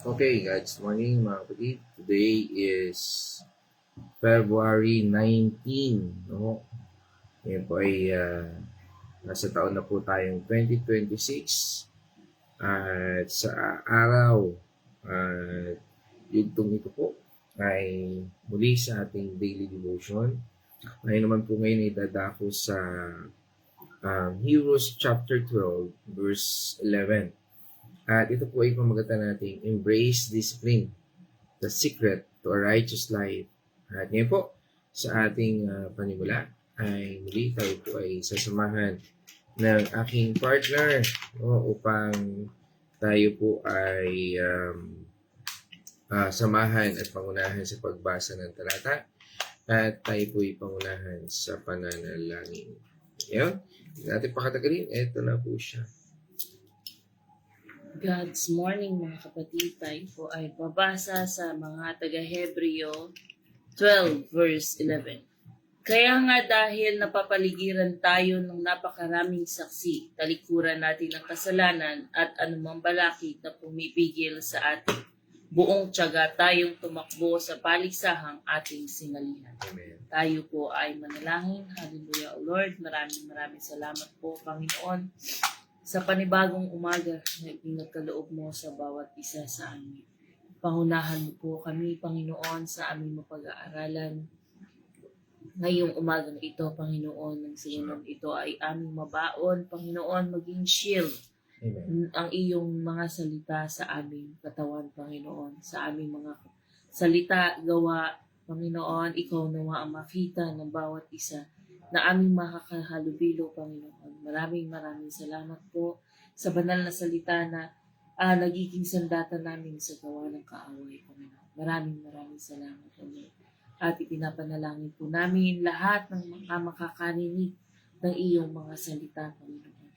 Okay, guys, morning mga kapatid. Today is February 19, no? Ngayon po ay nasa taon na po tayong 2026 at sa araw at yugtong ito po ay muli sa ating daily devotion. Ngayon naman po ngayon ay dadako sa Hebrews chapter 12 verse 11. At ito po ay pamagatan natin, embrace discipline, the secret to a righteous life. At ngayon po, sa ating panimula, ay muli tayo po ay sasamahan ng aking partner upang tayo po ay samahan at pangunahan sa pagbasa ng talata at tayo po ay pangunahan sa pananalangin. Ngayon, hindi natin pakatagalin, eto na po siya. God's morning mga kapatid, tayo po ay babasa sa mga taga-Hebreo 12 verse 11. Kaya nga dahil napapaligiran tayo ng napakaraming saksi, talikuran natin ang kasalanan at anumang balakid na pumipigil sa atin. Buong tiyaga tayong tumakbo sa paliksahang ating sinalihan. Amen. Tayo po ay manalangin. Hallelujah, O Lord. Maraming salamat po, Panginoon, sa panibagong umaga na ipinagkaloob mo sa bawat isa sa amin. Pangunahan mo po kami, Panginoon, sa aming mapag-aaralan. Ngayong umagang ito, Panginoon, nang sa iyon ito ay aming mabaon, Panginoon, maging shield. Amen. Ang iyong mga salita sa aming katawan, Panginoon, sa aming mga salita, gawa, Panginoon, ikaw nawa ang makita ng bawat isa na aming makakahalubilo, Panginoon. Maraming salamat po sa banal na salita na nagiging sandata namin sa gawa ng kaaway, Panginoon. Maraming salamat, Panginoon. At ipinapanalangin po namin lahat ng mga makakarinig ng iyong mga salita, Panginoon.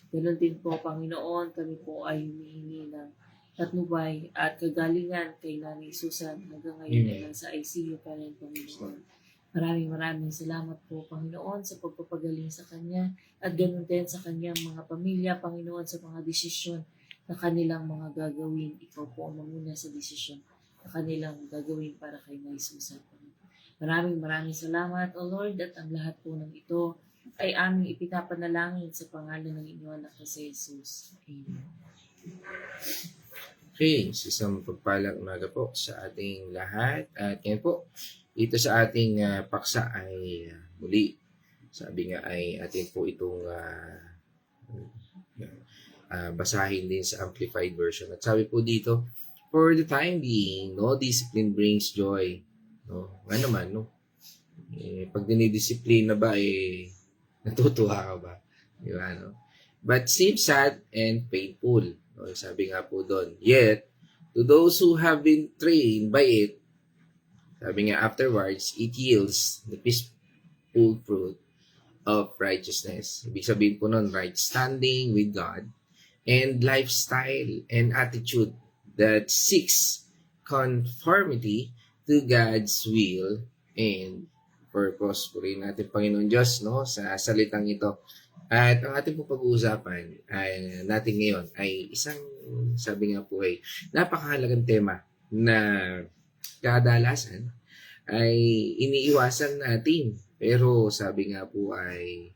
Ganon din po, Panginoon, kami po ay humihingi ng patnubay at kagalingan kay Nanay Susan hanggang ngayon ay nasa ICU pa rin, Panginoon. Maraming salamat po, Panginoon, sa pagpapagaling sa Kanya at ganoon din sa Kanyang mga pamilya, Panginoon, sa mga desisyon na kanilang mga gagawin. Ikaw po ang mamuna sa desisyon na kanilang gagawin para kay Nay Susan. Maraming salamat, O Lord, at ang lahat po ng ito ay aming ipinapanalangin sa pangalan ng inyong anak na si Jesus. Amen. Okay, isang pagpalang umaga po sa ating lahat. At ngayon po, ito sa ating paksa ay muli. Sabi nga ay atin po itong basahin din sa Amplified Version. At sabi po dito, for the time being, no discipline brings joy. No? Nga naman, no? Pag dinidisiplina ba, natutuwa ka ba? Di ba, no? But seems sad and painful. No? Sabi nga po doon, yet, to those who have been trained by it, sabi nga afterwards, it yields the peaceful fruit of righteousness. Ibig sabihin po nun, right standing with God and lifestyle and attitude that seeks conformity to God's will and purpose. Purihin natin Panginoon Diyos, no, sa salitang ito. At ang ating po pag-uusapan ay natin ngayon ay isang, sabi nga po ay napakahalagang tema na kadalasan ay iniiwasan natin. Pero sabi nga po ay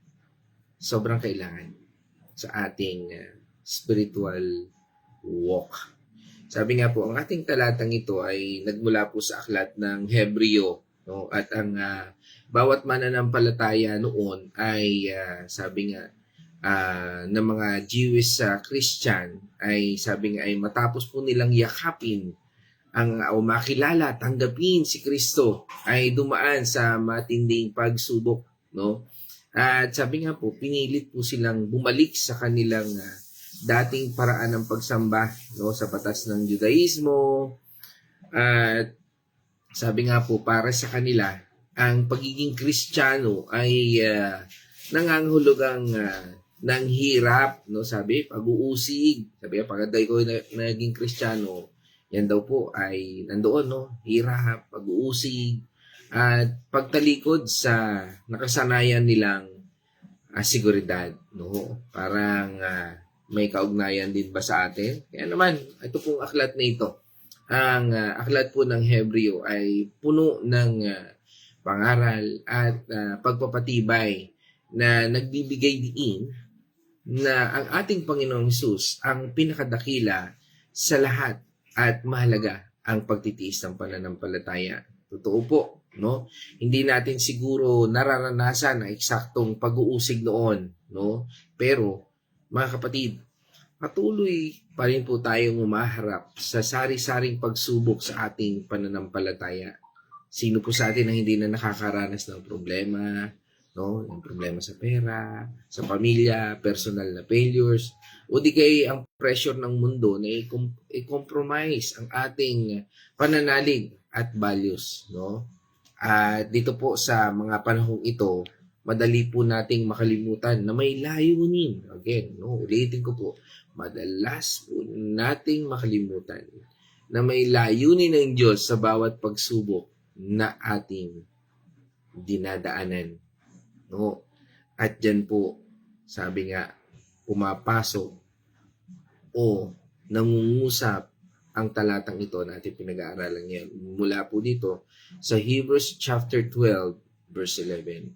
sobrang kailangan sa ating spiritual walk. Sabi nga po, ang ating talatang ito ay nagmula po sa aklat ng Hebreo. No? At ang bawat mananampalataya noon ay sabi nga ng mga Jewish Christian ay sabi nga ay matapos po nilang yakapin o makilala, tanggapin si Kristo ay dumaan sa matinding pagsubok, no? At sabi nga po, pinilit po silang bumalik sa kanilang dating paraan ng pagsamba, no, sa batas ng Judaismo. At sabi nga po, para sa kanila, ang pagiging Kristiyano ay nangangahulugang ng hirap, no? Sabi, pag-uusig. Sabi, pagkaday ko naging Kristiyano, yan daw po ay nandoon, no? Hirap, pag-uusig, at pagtalikod sa nakasanayan nilang seguridad, no? Parang may kaugnayan din ba sa atin? Kaya naman, ito pong aklat na ito ang aklat po ng Hebreo ay puno ng pangaral at pagpapatibay na nagbibigay diin na ang ating Panginoong Hesus ang pinakadakila sa lahat at mahalaga ang pagtitiis ng pananampalataya. Totoo po, no? Hindi natin siguro nararanasan ang eksaktong pag-uusig noon, no? Pero mga kapatid, patuloy pa rin po tayong umaharap sa sari-saring pagsubok sa ating pananampalataya. Sino po sa atin ang hindi na nakakaranas ng problema, no? Yung problema sa pera, sa pamilya, personal na failures, o di kaya ang pressure ng mundo na i-compromise ang ating pananalig at values, no? At dito po sa mga panahong ito, madali po nating makalimutan na may layunin. Again, no, ulitin ko po, madalas po nating makalimutan na may layunin ng Diyos sa bawat pagsubok na ating dinadaanan. No? At dyan po, sabi nga, pumapasok o nangungusap ang talatang ito na ating pinag-aaralan ngayon. Mula po dito sa Hebrews chapter 12, verse 11.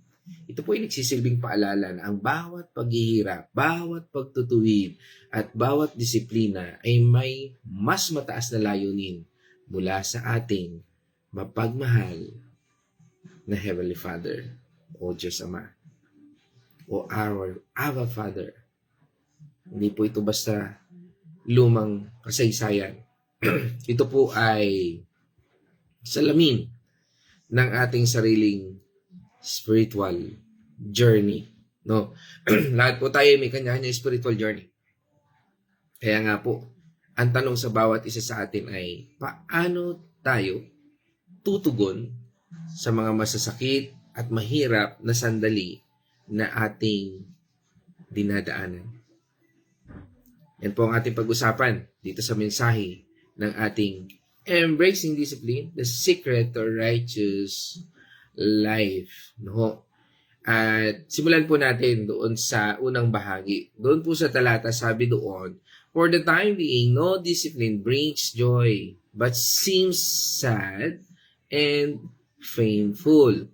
Ito po ay nagsisilbing paalala na ang bawat paghihirap, bawat pagtutuwid, at bawat disiplina ay may mas mataas na layunin mula sa ating mapagmahal na Heavenly Father o Diyos Ama o our Abba Father. Hindi po ito basta lumang kasaysayan. Ito po ay salamin ng ating sariling spiritual journey, no? Lahat po tayo may kanya-kanya spiritual journey. Kaya nga po, ang tanong sa bawat isa sa atin ay paano tayo tutugon sa mga masasakit at mahirap na sandali na ating dinadaanan. Yan po ang ating pag-usapan dito sa mensahe ng ating Embracing Discipline, the Secret to Righteous Life. No? At simulan po natin doon sa unang bahagi. Doon po sa talata, sabi doon, for the time being, no discipline brings joy, but seems sad and painful.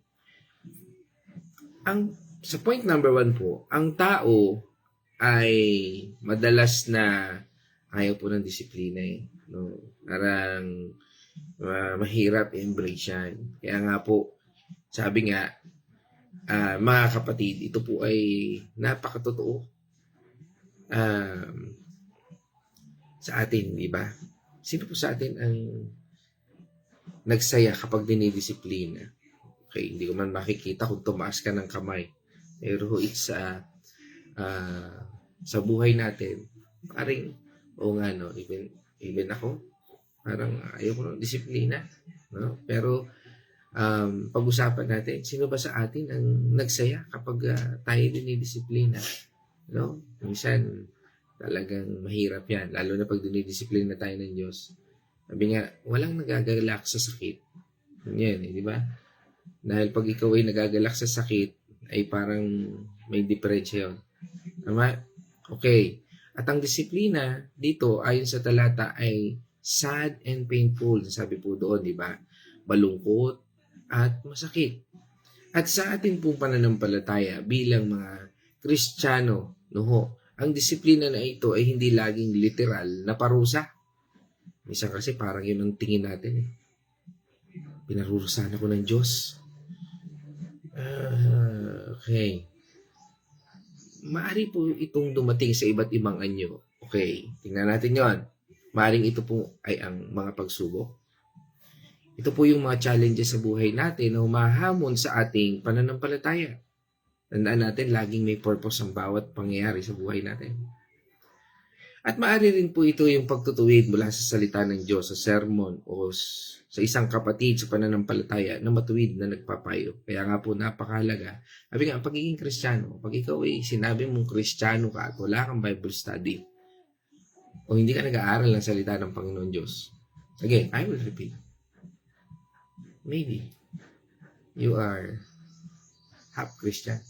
Sa point number 1 po, ang tao ay madalas na ayaw po ng disiplina eh. No? Parang mahirap i-embrace yan. Kaya nga po, sabi nga, mga kapatid, ito po ay napakatotoo sa atin, di ba? Sino po sa atin ang nagsaya kapag dinidisiplina? Okay, hindi ko man makikita kung tumaas ka ng kamay. Pero it's sa buhay natin, parang, nga no, even ako, parang ayaw ko ng disiplina. No? Pero, pag-usapan natin, sino ba sa atin ang nagsaya kapag tayo dinidisiplina? No? Minsan, talagang mahirap yan. Lalo na pag dinidisiplina tayo ng Diyos. Sabi nga, walang nagagalak sa sakit. Yan, di ba? Dahil pag ikaw ay nagagalak sa sakit, ay parang may diferensya yun. Tama? Okay. At ang disiplina dito, ayon sa talata, ay sad and painful. Sabi po doon, di ba? Malungkot at masakit. At sa atin pong pananampalataya bilang mga Kristiyano, ang disiplina na ito ay hindi laging literal na parusa. Minsan kasi parang yun ang tingin natin eh. Pinarurusahan ako ng Diyos. Okay. Maari po itong dumating sa iba't ibang anyo. Okay, tingnan natin yon. Maaring ito po ay ang mga pagsubok. Ito po yung mga challenges sa buhay natin na humahamon sa ating pananampalataya. Tandaan natin, laging may purpose ang bawat pangyayari sa buhay natin. At maaari rin po ito yung pagtutuwid mula sa salita ng Diyos, sa sermon o sa isang kapatid sa pananampalataya na matuwid na nagpapayo. Kaya nga po napakahalaga. Sabi nga, ang pagiging Kristiyano, pag ikaw ay sinabi mong Kristiyano ka at wala kang Bible study o hindi ka nag-aaral ng salita ng Panginoon Diyos. Again, I will repeat. Maybe you are half Christian.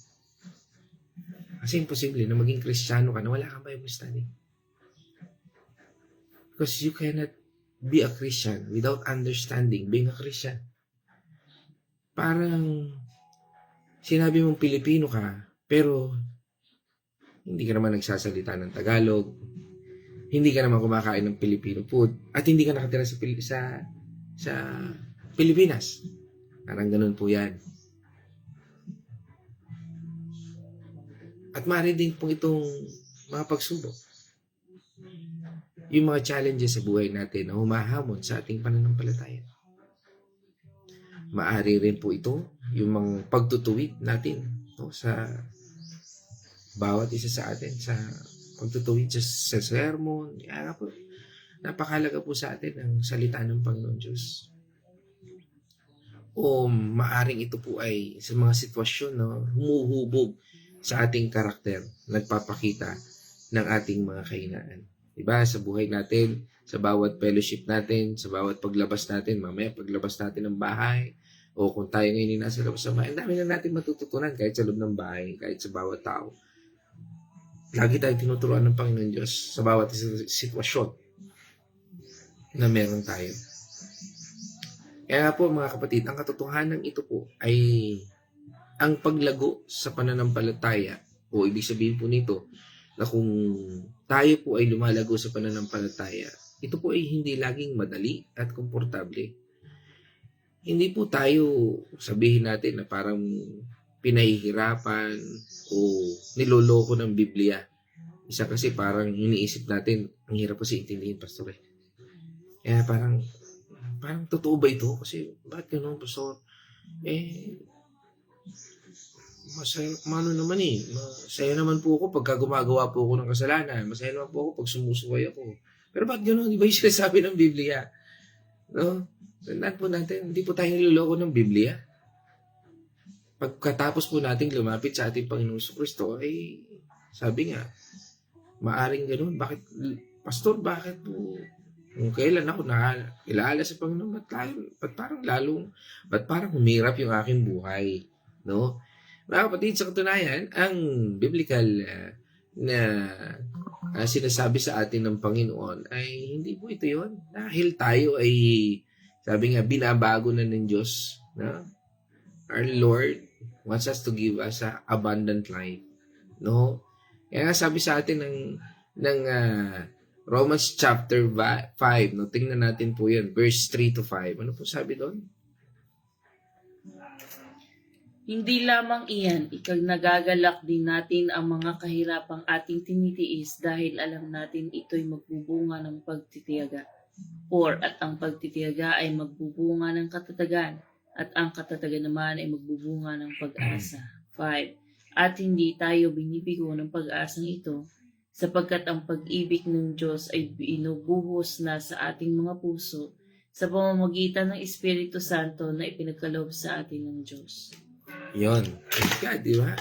Kasi imposible na maging Kristiyano ka na wala kang Bible study. Because you cannot be a Christian without understanding being a Christian. Parang sinabi mong Pilipino ka, pero hindi ka naman nagsasalita ng Tagalog, hindi ka naman kumakain ng Filipino food, at hindi ka nakatira sa Pilipinas. Parang ganun po yan. At maaari din po itong mga pagsubok. Yung mga challenges sa buhay natin na humahamon sa ating pananampalataya. Maaari rin po ito, yung mga pagtutuwid natin, no, sa bawat isa sa atin, sa pagtutuwid sa sermon. Kaya po, napakalaga po sa atin ang salita ng Panginoon Diyos. O maaring ito po ay sa mga sitwasyon na humuhubog sa ating karakter, nagpapakita ng ating mga kahinaan. Diba? Sa buhay natin, sa bawat fellowship natin, sa bawat paglabas natin, mamaya paglabas natin ng bahay, o kung tayo ngayon nasa labas ng bahay, ang dami na natin matututunan kahit sa loob ng bahay, kahit sa bawat tao. Lagi tayong tinuturuan ng Panginoon Diyos sa bawat sitwasyon na meron tayo. Kaya po mga kapatid, ang katotohanan ito po ay ang paglago sa pananampalataya, o ibig sabihin po nito na kung tayo po ay lumalago sa pananampalataya, ito po ay hindi laging madali at komportable. Hindi po tayo sabihin natin na parang pinahihirapan o niloloko ng Biblia. Isa kasi parang iniisip natin, ang hirap kasi intindihin, Pastor. Kaya parang totoo ba ito? Kasi bakit gano'n, Pastor? Masaya naman po ako pagka gumagawa po ako ng kasalanan. Masaya naman po ako pag sumusuway ako. Pero bakit gano'n? Di ba yung sinasabi ng Biblia? No? Tandaan po natin, hindi po tayo niloloko ng Biblia. Pagkatapos po nating lumapit sa ating Panginoong Kristo, ay sabi nga, maaring gano'n. Bakit, Pastor, bakit po? Kung kailan ako nakilala sa Panginoon, ba't parang humirap yung aking buhay? No? Mga kapatid, sa katunayan, ang biblical na sinasabi sa atin ng Panginoon ay hindi po ito yun. Dahil tayo ay, sabi nga, binabago na ng Diyos. No? Our Lord wants us to give us an abundant life. No? Kaya nga sabi sa atin ng Romans chapter 5, no? Tingnan natin po yan, verse 3-5. Ano po sabi doon? Hindi lamang iyan, nagagalak din natin ang mga kahirapang ating tinitiis dahil alam natin ito'y magbubunga ng pagtitiyaga. At ang pagtitiyaga ay magbubunga ng katatagan, at ang katatagan naman ay magbubunga ng pag-asa. 5. At hindi tayo binibigo ng pag-asang ito, sapagkat ang pag-ibig ng Diyos ay binubuhos na sa ating mga puso sa pamamagitan ng Espiritu Santo na ipinagkaloob sa atin ng Diyos. Yon. God, di ba?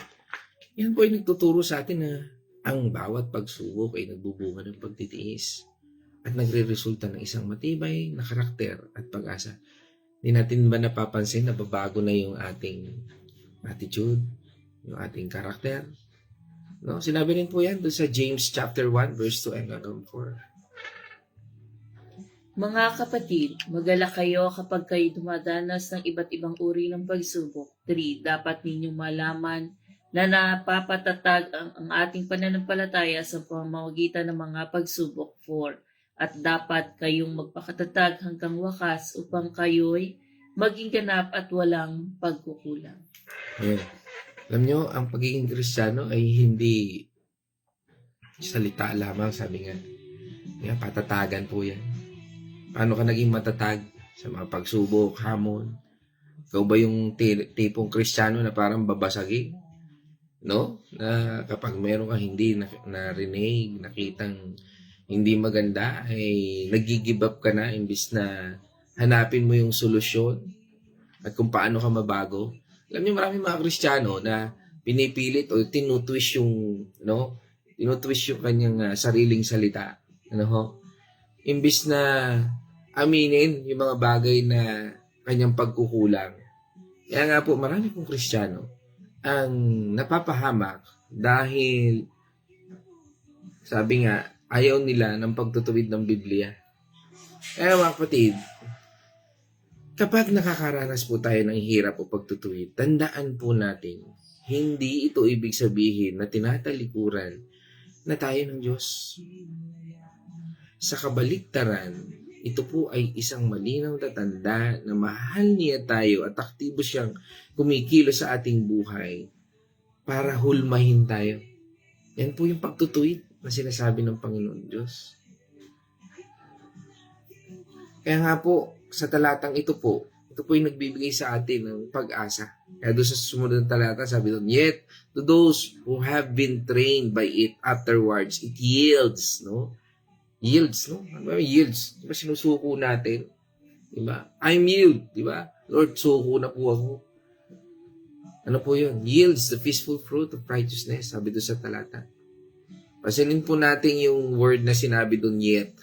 Yan po ay nagtuturo sa atin na ang bawat pagsubok ay nagbubunga ng pagtitiis at nagre-resulta ng isang matibay na karakter at pag-asa. Hindi natin ba napapansin na babago na yung ating attitude, yung ating karakter? No? Sinabi rin po yan doon sa James chapter 1 verse 2 and 4. Mga kapatid, magalak kayo kapag kayo dumadanas ng iba't ibang uri ng pagsubok. 3. Dapat ninyong malaman na napapatatag ang ating pananampalataya sa pamamagitan ng mga pagsubok. 4. At dapat kayong magpakatatag hanggang wakas upang kayo'y maging ganap at walang pagkukulang. Ayan. Alam nyo, ang pagiging Kristiyano ay hindi salita lamang, sabi nga. Kaya patatagan po yan. Paano ka naging matatag sa mga pagsubok, hamon? Ikaw ba yung tipong Kristiyano na parang babasagin? No? Na kapag meron ka hindi narinig, nakitang hindi maganda, ay nag-give up ka na imbis na hanapin mo yung solusyon at kung paano ka mabago. Alam niyo, maraming mga Kristiyano na pinipilit o tinutwist yung kanyang sariling salita. Imbis na aminin yung mga bagay na kanyang pagkukulang. Kaya nga po, marami pong Kristiyano ang napapahamak dahil, sabi nga, ayaw nila ng pagtutuwid ng Biblia. Kaya mga kapatid, kapag nakakaranas po tayo ng hirap o pagtutuwid, tandaan po natin, hindi ito ibig sabihin na tinatalikuran na tayo ng Diyos. Sa kabaliktaran, ito po ay isang malinaw na tanda na mahal niya tayo at aktibo siyang kumikilos sa ating buhay para hulmahin tayo. Yan po yung pagtutuwid na sinasabi ng Panginoon Diyos. Kaya nga po, sa talatang ito po yung nagbibigay sa atin ng pag-asa. Kaya doon sa sumunod na talata, sabi doon, yet to those who have been trained by it afterwards, it yields, no? Yields, no? Ano ba yields? Diba sinusuko natin? Diba? I'm yield, diba? Lord, suko na po ako. Ano po yun? Yields the peaceful fruit of righteousness, sabi doon sa talata. Pasanin po natin yung word na sinabi doon, yet.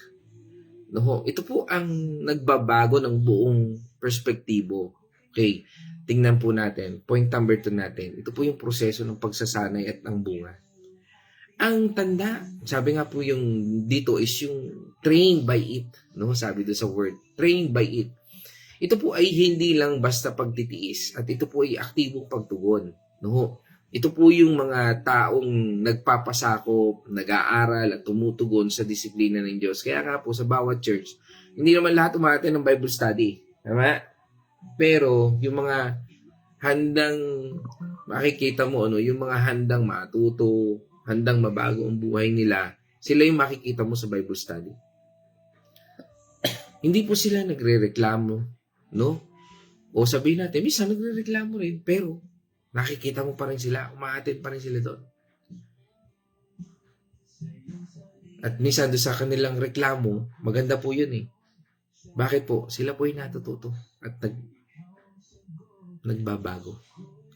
No, ito po ang nagbabago ng buong perspektibo. Okay, tingnan po natin. Point number 2 natin. Ito po yung proseso ng pagsasanay at ng bunga. Ang tanda, sabi nga po yung dito is yung trained by it. No, sabi doon sa word, trained by it. Ito po ay hindi lang basta pagtitiis at ito po ay aktibong pagtugon. No, ito po yung mga taong nagpapasakop, nag-aaral at tumutugon sa disiplina ng Diyos. Kaya nga po sa bawat church, hindi naman lahat umaattend ng Bible study. Tama? Pero yung mga handang makikita mo, yung mga handang matuto, handang mabago ang buhay nila, sila yung makikita mo sa Bible study. Hindi po sila nagre-reklamo, no? O sabihin natin, minsan nagre-reklamo rin, pero nakikita mo pa rin sila, umaattend pa rin sila doon. At minsan doon sa kanilang reklamo, maganda po yun eh. Bakit po? Sila po ay natututo at nagbabago.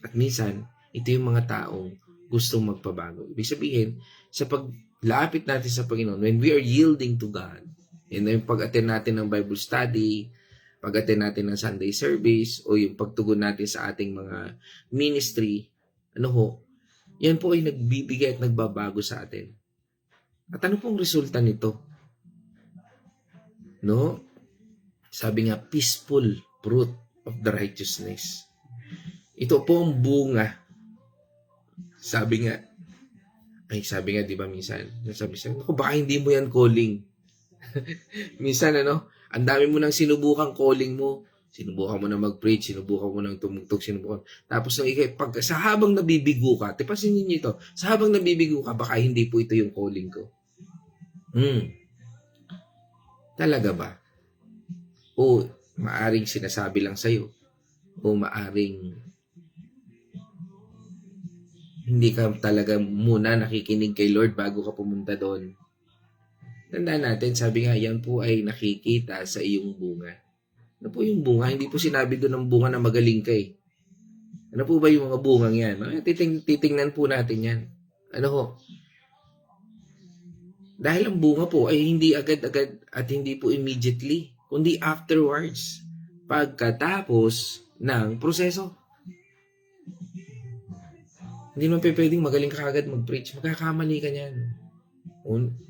At minsan, ito yung mga taong gustong magpabago. Ibig sabihin, sa paglapit natin sa Panginoon, when we are yielding to God, yun na yung pag-attend natin ng Bible study, pag-attend natin ng Sunday service, o yung pagtugon natin sa ating mga ministry, yan po ay nagbibigay at nagbabago sa atin. At ano pong resulta nito? No? Sabi nga, peaceful fruit of the righteousness. Ito po ang bunga. Sabi nga, di ba minsan, baka hindi mo yan calling. Minsan, ang dami mo nang sinubukang calling mo. Sinubukan mo na mag-preach, sinubukan mo nang tumugtog, Tapos sa habang nabibigo ka, tipasin niyo ito, sa habang nabibigo ka, baka hindi po ito yung calling ko. Talaga ba? O maaring sinasabi lang sa'yo, o maaring hindi ka talaga muna nakikinig kay Lord bago ka pumunta doon. Tandaan natin, sabi nga, yan po ay nakikita sa iyong bunga. Ano po yung bunga? Hindi po sinabi doon ng bunga na magaling ka eh. Ano po ba yung mga bungang yan? Titingnan po natin yan. Ano ho? Dahil ang bunga po ay hindi agad-agad at hindi po immediately, kundi afterwards, pagkatapos ng proseso. Hindi naman pwedeng magaling ka agad mag-preach. Magkakamali ka niyan.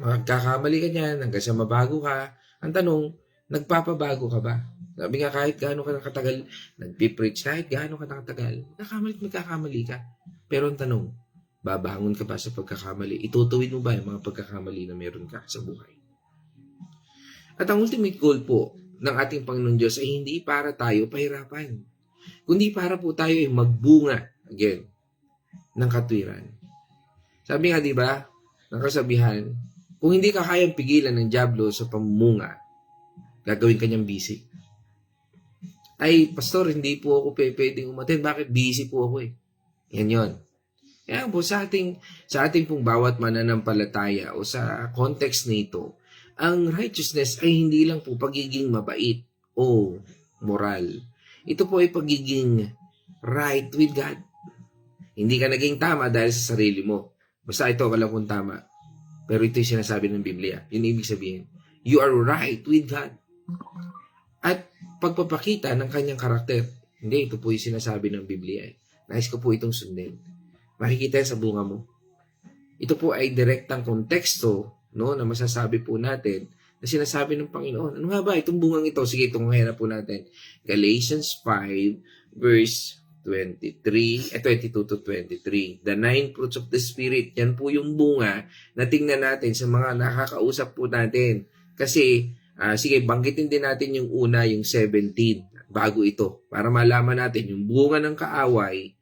Magkakamali ka niyan hanggang sa mabago ka. Ang tanong, nagpapabago ka ba? Sabi nga, kahit gaano ka nakatagal, nagpipreach, kahit gaano ka nakatagal, magkakamali ka. Pero ang tanong, babangon ka ba sa pagkakamali? Itutuwid mo ba yung mga pagkakamali na meron ka sa buhay? At ang ultimate goal po ng ating Panginoon Diyos ay hindi para tayo pahirapan, kundi para po tayo ay magbunga, again, ng katwiran. Sabi nga, di ba, ng kasabihan, kung hindi ka kayang pigilan ng dyablo sa pamumunga, gagawin kanyang busy. Ay, pastor, hindi po ako pwedeng umattend. Bakit? Busy po ako eh. Yan yon. Kaya po, sa ating pong bawat mananampalataya o sa context nito, ang righteousness ay hindi lang po pagiging mabait o moral. Ito po ay pagiging right with God. Hindi ka naging tama dahil sa sarili mo. Basta ito, alam kong tama. Pero ito yung sinasabi ng Biblia. Yun ibig sabihin. You are right with God. At pagpapakita ng kanyang karakter. Hindi, ito po yung sinasabi ng Biblia. Nais ko po itong sundin. Makikita sa bunga mo. Ito po ay direktang konteksto, no, na masasabi po natin na sinasabi ng Panginoon. Ano nga ba itong bungang ito? Sige, tunghayan na po natin. Galatians 5 verse 22 to 23. The 9 fruits of the Spirit. Yan po yung bunga na tingnan natin sa mga nakakausap po natin. Kasi, sige, banggitin din natin yung una, yung 17, bago ito. Para malaman natin yung bunga ng kaaway.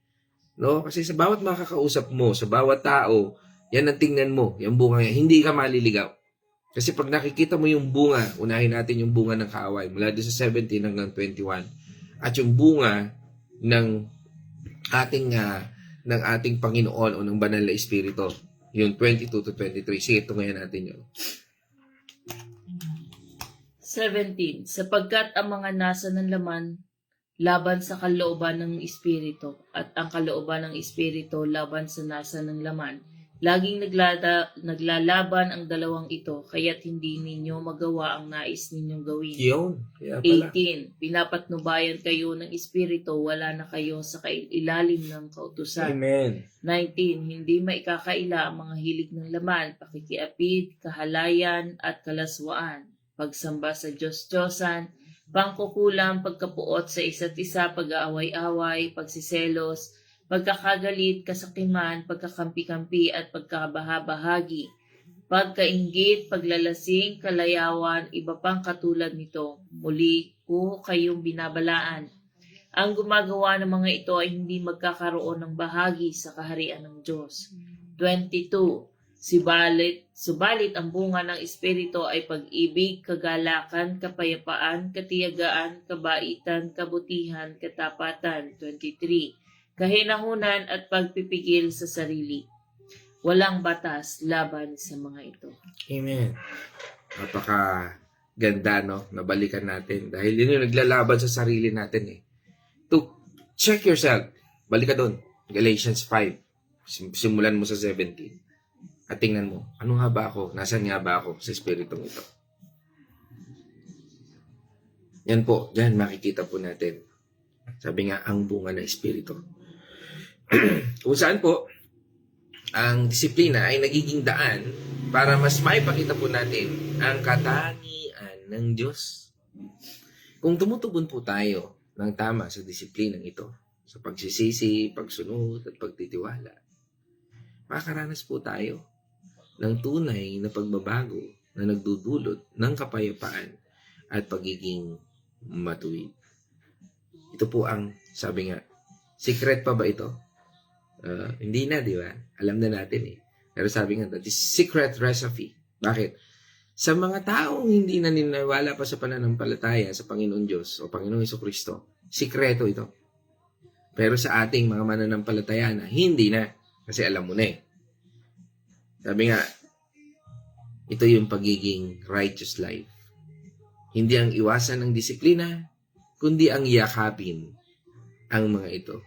No? Kasi sa bawat makakausap mo, sa bawat tao, yan ang tingnan mo, yung bunga yan. Hindi ka maliligaw. Kasi pag nakikita mo yung bunga, unahin natin yung bunga ng kaaway mula doon sa 17 hanggang 21. At yung bunga ng ating Panginoon o ng banal na Espiritu, yung 22 to 23. Sige, ito ngayon natin yun. 17. Sapagkat ang mga nasa ng laman laban sa kalooban ng Espiritu at ang kalooban ng Espiritu laban sa nasa ng laman. Laging naglalaban ang dalawang ito, kaya't hindi ninyo magawa ang nais ninyong gawin. Yun. Kaya pala. 18. Pinapatnubayan kayo ng Espiritu, wala na kayo sa ilalim ng kautusan. Amen. 19. Hindi maikakaila ang mga hilig ng laman, pakikiapid, kahalayan, at kalaswaan, pagsamba sa Diyos-Diyosan, pangkukulam, pagkapuot sa isa't isa, pag-aaway-away, pagsiselos, pagkakagalit, kasakiman, pagkakampi-kampi at pagkabahabahagi, pagkainggit, paglalasing, kalayawan, iba pang katulad nito. Muli ko kayong binabalaan. Ang gumagawa ng mga ito ay hindi magkakaroon ng bahagi sa kaharian ng Diyos. 22. Subalit ang bunga ng Espiritu ay pag-ibig, kagalakan, kapayapaan, katiyagaan, kabaitan, kabutihan, katapatan. 23. Kahinahunan at pagpipigil sa sarili. Walang batas laban sa mga ito. Amen. Napaka ganda, no? Nabalikan natin. Dahil yun yung naglalaban sa sarili natin, eh. To check yourself. Balik ka doon. Galatians 5. Simulan mo sa 17. At tingnan mo, ano nga ba ako? Nasaan nga ba ako sa espiritong ito? Yan po. Yan, makikita po natin. Sabi nga, ang bunga ng espiritu. Kung saan po, ang disiplina ay nagiging daan para mas maipakita po natin ang katangian ng Diyos. Kung tumutugon po tayo ng tama sa disiplinang ito, sa pagsisisi, pagsunod, at pagtitiwala, makakaranas po tayo ng tunay na pagbabago na nagdudulot ng kapayapaan at pagiging matuwid. Ito po ang, sabi nga, secret pa ba ito? Hindi na, di ba? Alam na natin eh. Pero sabi nga, that is secret recipe. Bakit? Sa mga taong hindi naniniwala pa sa pananampalataya sa Panginoon Diyos o Panginoong Jesucristo, sikreto ito. Pero sa ating mga mananampalataya na, hindi na. Kasi alam mo na eh. Sabi nga, ito yung pagiging righteous life. Hindi ang iwasan ng disiplina, kundi ang yakapin ang mga ito.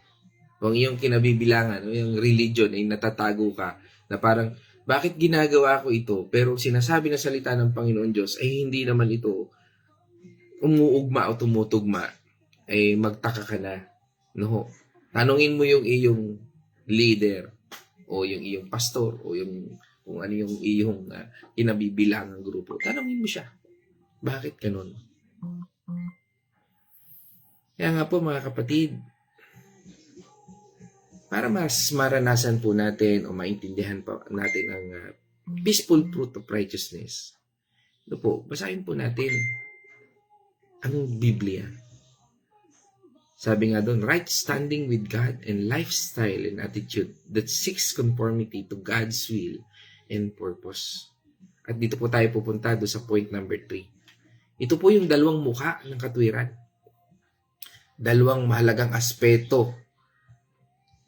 Kung iyong kinabibilangan o yung religion ay natatago ka na parang, bakit ginagawa ko ito? Pero sinasabi na salita ng Panginoon Diyos ay hindi naman ito umuugma o tumutugma, ay magtaka ka na. No? Tanungin mo yung iyong leader o yung iyong pastor o yung kung ano yung iyong kinabibilangang grupo. Tanungin mo siya. Bakit ganun? Kaya nga po mga kapatid, para mas maranasan po natin o maintindihan pa natin ang peaceful fruit of righteousness, ito po, basahin po natin ang Biblia. Sabi nga doon, right standing with God and lifestyle and attitude that seeks conformity to God's will and purpose. At dito po tayo pupunta doon sa point number 3. Ito po yung dalawang mukha ng katwiran. Dalawang mahalagang aspeto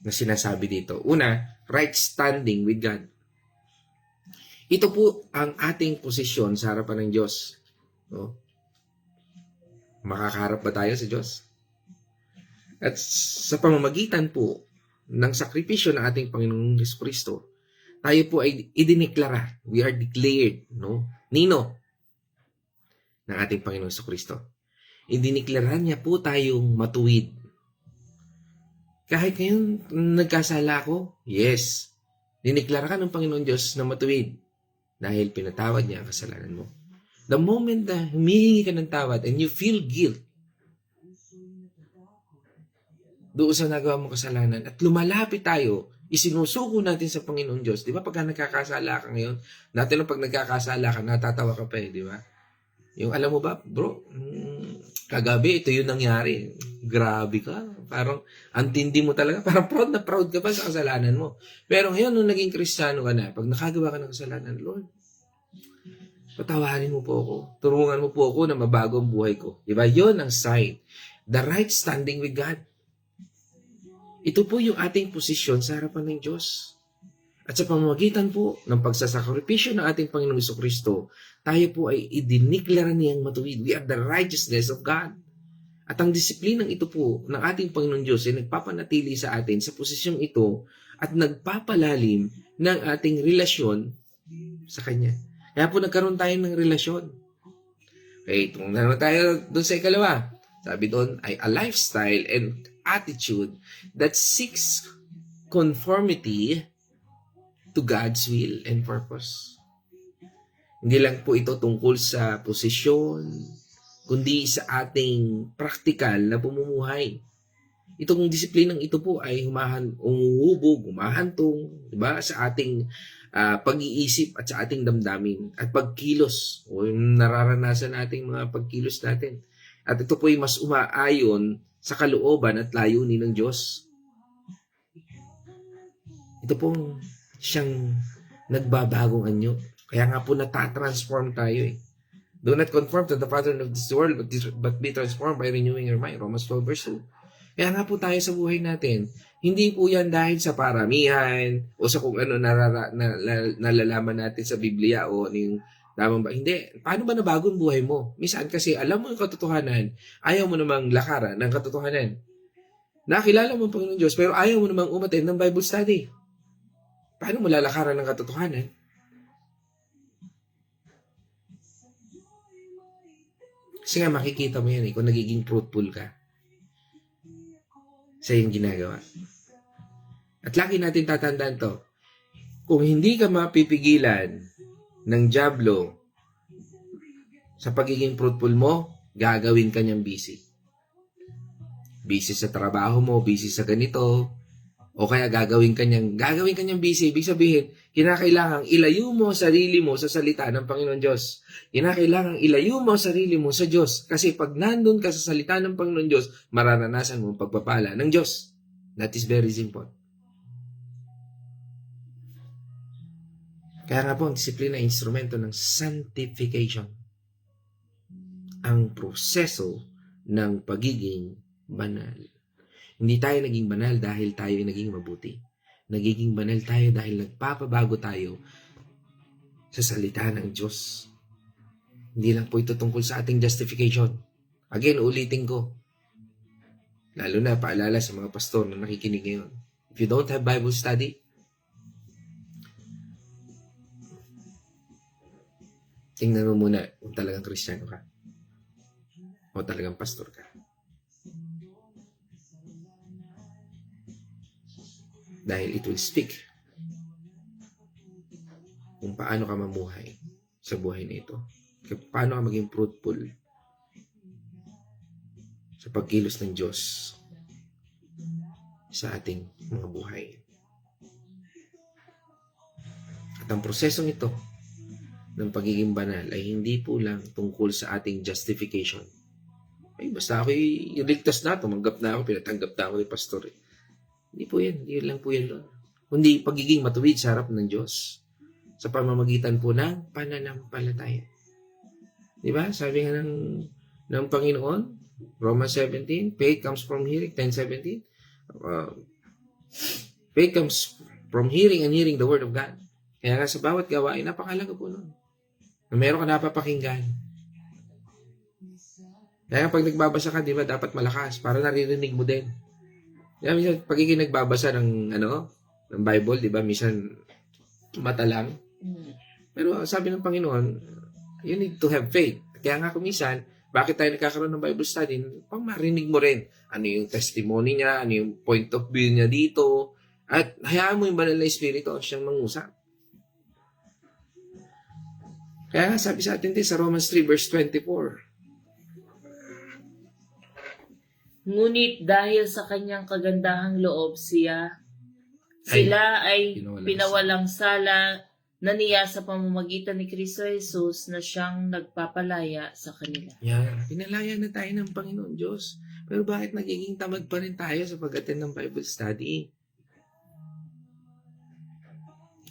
na sinasabi dito. Una, right standing with God. Ito po ang ating posisyon sa harapan ng Diyos. No? Makakaharap ba tayo sa Diyos? At sa pamamagitan po ng sakripisyo ng ating Panginoong Jesucristo, tayo po ay idineklara. We are declared, no? Nino ng ating Panginoong Jesucristo. Idineklara niya po tayong matuwid. Kahit ngayon, nagkasala ako, yes. Dineklara ka ng Panginoon Diyos na matuwid dahil pinatawad niya ang kasalanan mo. The moment na humihingi ka ng tawad and you feel guilt doon sa nagawa mong kasalanan at lumalapit tayo, isinusuko natin sa Panginoon Diyos. Di ba pagka nagkakasala ka ngayon, dati lang pag nagkakasala ka, natatawa ka pa di ba? Yung alam mo ba, bro, kagabi, ito yung nangyari. Grabe ka. Parang, antindi mo talaga. Parang proud na proud ka pa sa kasalanan mo. Pero ngayon, nung naging Kristiyano ka na, pag nakagawa ka ng kasalanan, Lord, patawarin mo po ako. Turungan mo po ako na mabago ang buhay ko. Diba? Yun ang sign. The right standing with God. Ito po yung ating posisyon sa harapan ng Diyos. At sa pamamagitan po ng pagsasakripisyo ng ating Panginoong Jesucristo, tayo po ay idiniklara niyang matuwid. We are the righteousness of God. At ang disiplinang ito po ng ating Panginoon Diyos ay nagpapanatili sa atin sa posisyong ito at nagpapalalim ng ating relasyon sa Kanya. Kaya po nagkaroon tayo ng relasyon. Okay, itong naman tayo doon sa ikalawa. Sabi doon ay a lifestyle and attitude that seeks conformity to God's will and purpose. Hindi lang po ito tungkol sa posisyon, kundi sa ating praktikal na pamumuhay. Itong disiplinang ito po ay umuhubog, humahantong, di ba, sa ating pag-iisip at sa ating damdamin at pagkilos o yung nararanasan nating mga pagkilos natin. At ito po ay mas umaayon sa kalooban at layunin ng Diyos. Ito pong siyang nagbabagong anyo. Kaya nga po natatransform tayo eh. Do not conform to the pattern of this world, but be transformed by renewing your mind. Romans 12 verse 2. Kaya nga po tayo sa buhay natin, hindi po yan dahil sa paramihan o sa kung ano nalalaman natin sa Biblia o yung tamang ba. Hindi. Paano ba nabago ang buhay mo? Minsan kasi alam mo yung katotohanan, ayaw mo namang lakaran ng katotohanan. Nakilala mo ang Panginoon Diyos, pero ayaw mo namang umattend ng Bible study. Paano mo lalakaran ng katotohanan? Kasi nga makikita mo yan kung nagiging fruitful ka sa iyong ginagawa. At lagi natin tatandaan to, kung hindi ka mapipigilan ng dyablo sa pagiging fruitful mo, gagawin ka niyang busy. Busy sa trabaho mo, busy sa ganito, o kaya gagawin ka niyang busy. Ibig sabihin, kinakailangang ilayo mo sarili mo sa salita ng Panginoon Diyos. Kinakailangang ilayo mo sarili mo sa Diyos. Kasi pag nandun ka sa salita ng Panginoon Diyos, mararanasan mo ang pagpapala ng Diyos. That is very simple. Kaya nga po, ang disiplina ay instrumento ng sanctification. Ang proseso ng pagiging banal. Hindi tayo naging banal dahil tayo ay naging mabuti. Nagiging banal tayo dahil nagpapabago tayo sa salita ng Diyos. Hindi lang po ito tungkol sa ating justification. Again, ulitin ko. Lalo na paalala sa mga pastor na nakikinig ngayon. If you don't have Bible study, tingnan mo muna kung talagang Kristiyano ka o talagang pastor ka. Dahil it will speak kung paano ka mamuhay sa buhay na ito. Paano ka maging fruitful sa pagkilos ng Diyos sa ating mga buhay. At ang prosesong ito ng pagiging banal ay hindi po lang tungkol sa ating justification. Ay, basta ako'y iligtas na, tumanggap na ako, pinatanggap na ako ni pastor. Hindi po yan. Hindi lang po yan doon. Kundi pagiging matuwid sa harap ng Diyos sa pamamagitan po ng pananampalataya. Di ba? Sabi nga ng Panginoon, Romans 17, faith comes from hearing, 10:17. Faith comes from hearing and hearing the word of God. Kaya nga sa bawat gawain, napakalaga po nun. Na meron ka napapakinggan. Kaya pag nagbabasa ka, di ba, dapat malakas para naririnig mo din. Kaya minsan, pagiging nagbabasa ng Bible, di ba, minsan mata lang. Pero sabi ng Panginoon, you need to have faith. Kaya nga kung minsan, bakit tayo nagkakaroon ng Bible study? Pang marinig mo rin ano yung testimony niya, ano yung point of view niya dito, at hayaan mo yung banal na espiritu siyang mangusap. Kaya nga sabi sa atin din sa Romans 3 verse 24. Ngunit dahil sa kanyang kagandahang loob sila ay pinawalang sala na niya sa pamamagitan ni Kristo Jesus na siyang nagpapalaya sa kanila. Yan. Pinalaya na tayo ng Panginoon Diyos. Pero bakit nagiging tamad pa rin tayo sa pag-attend ng Bible study?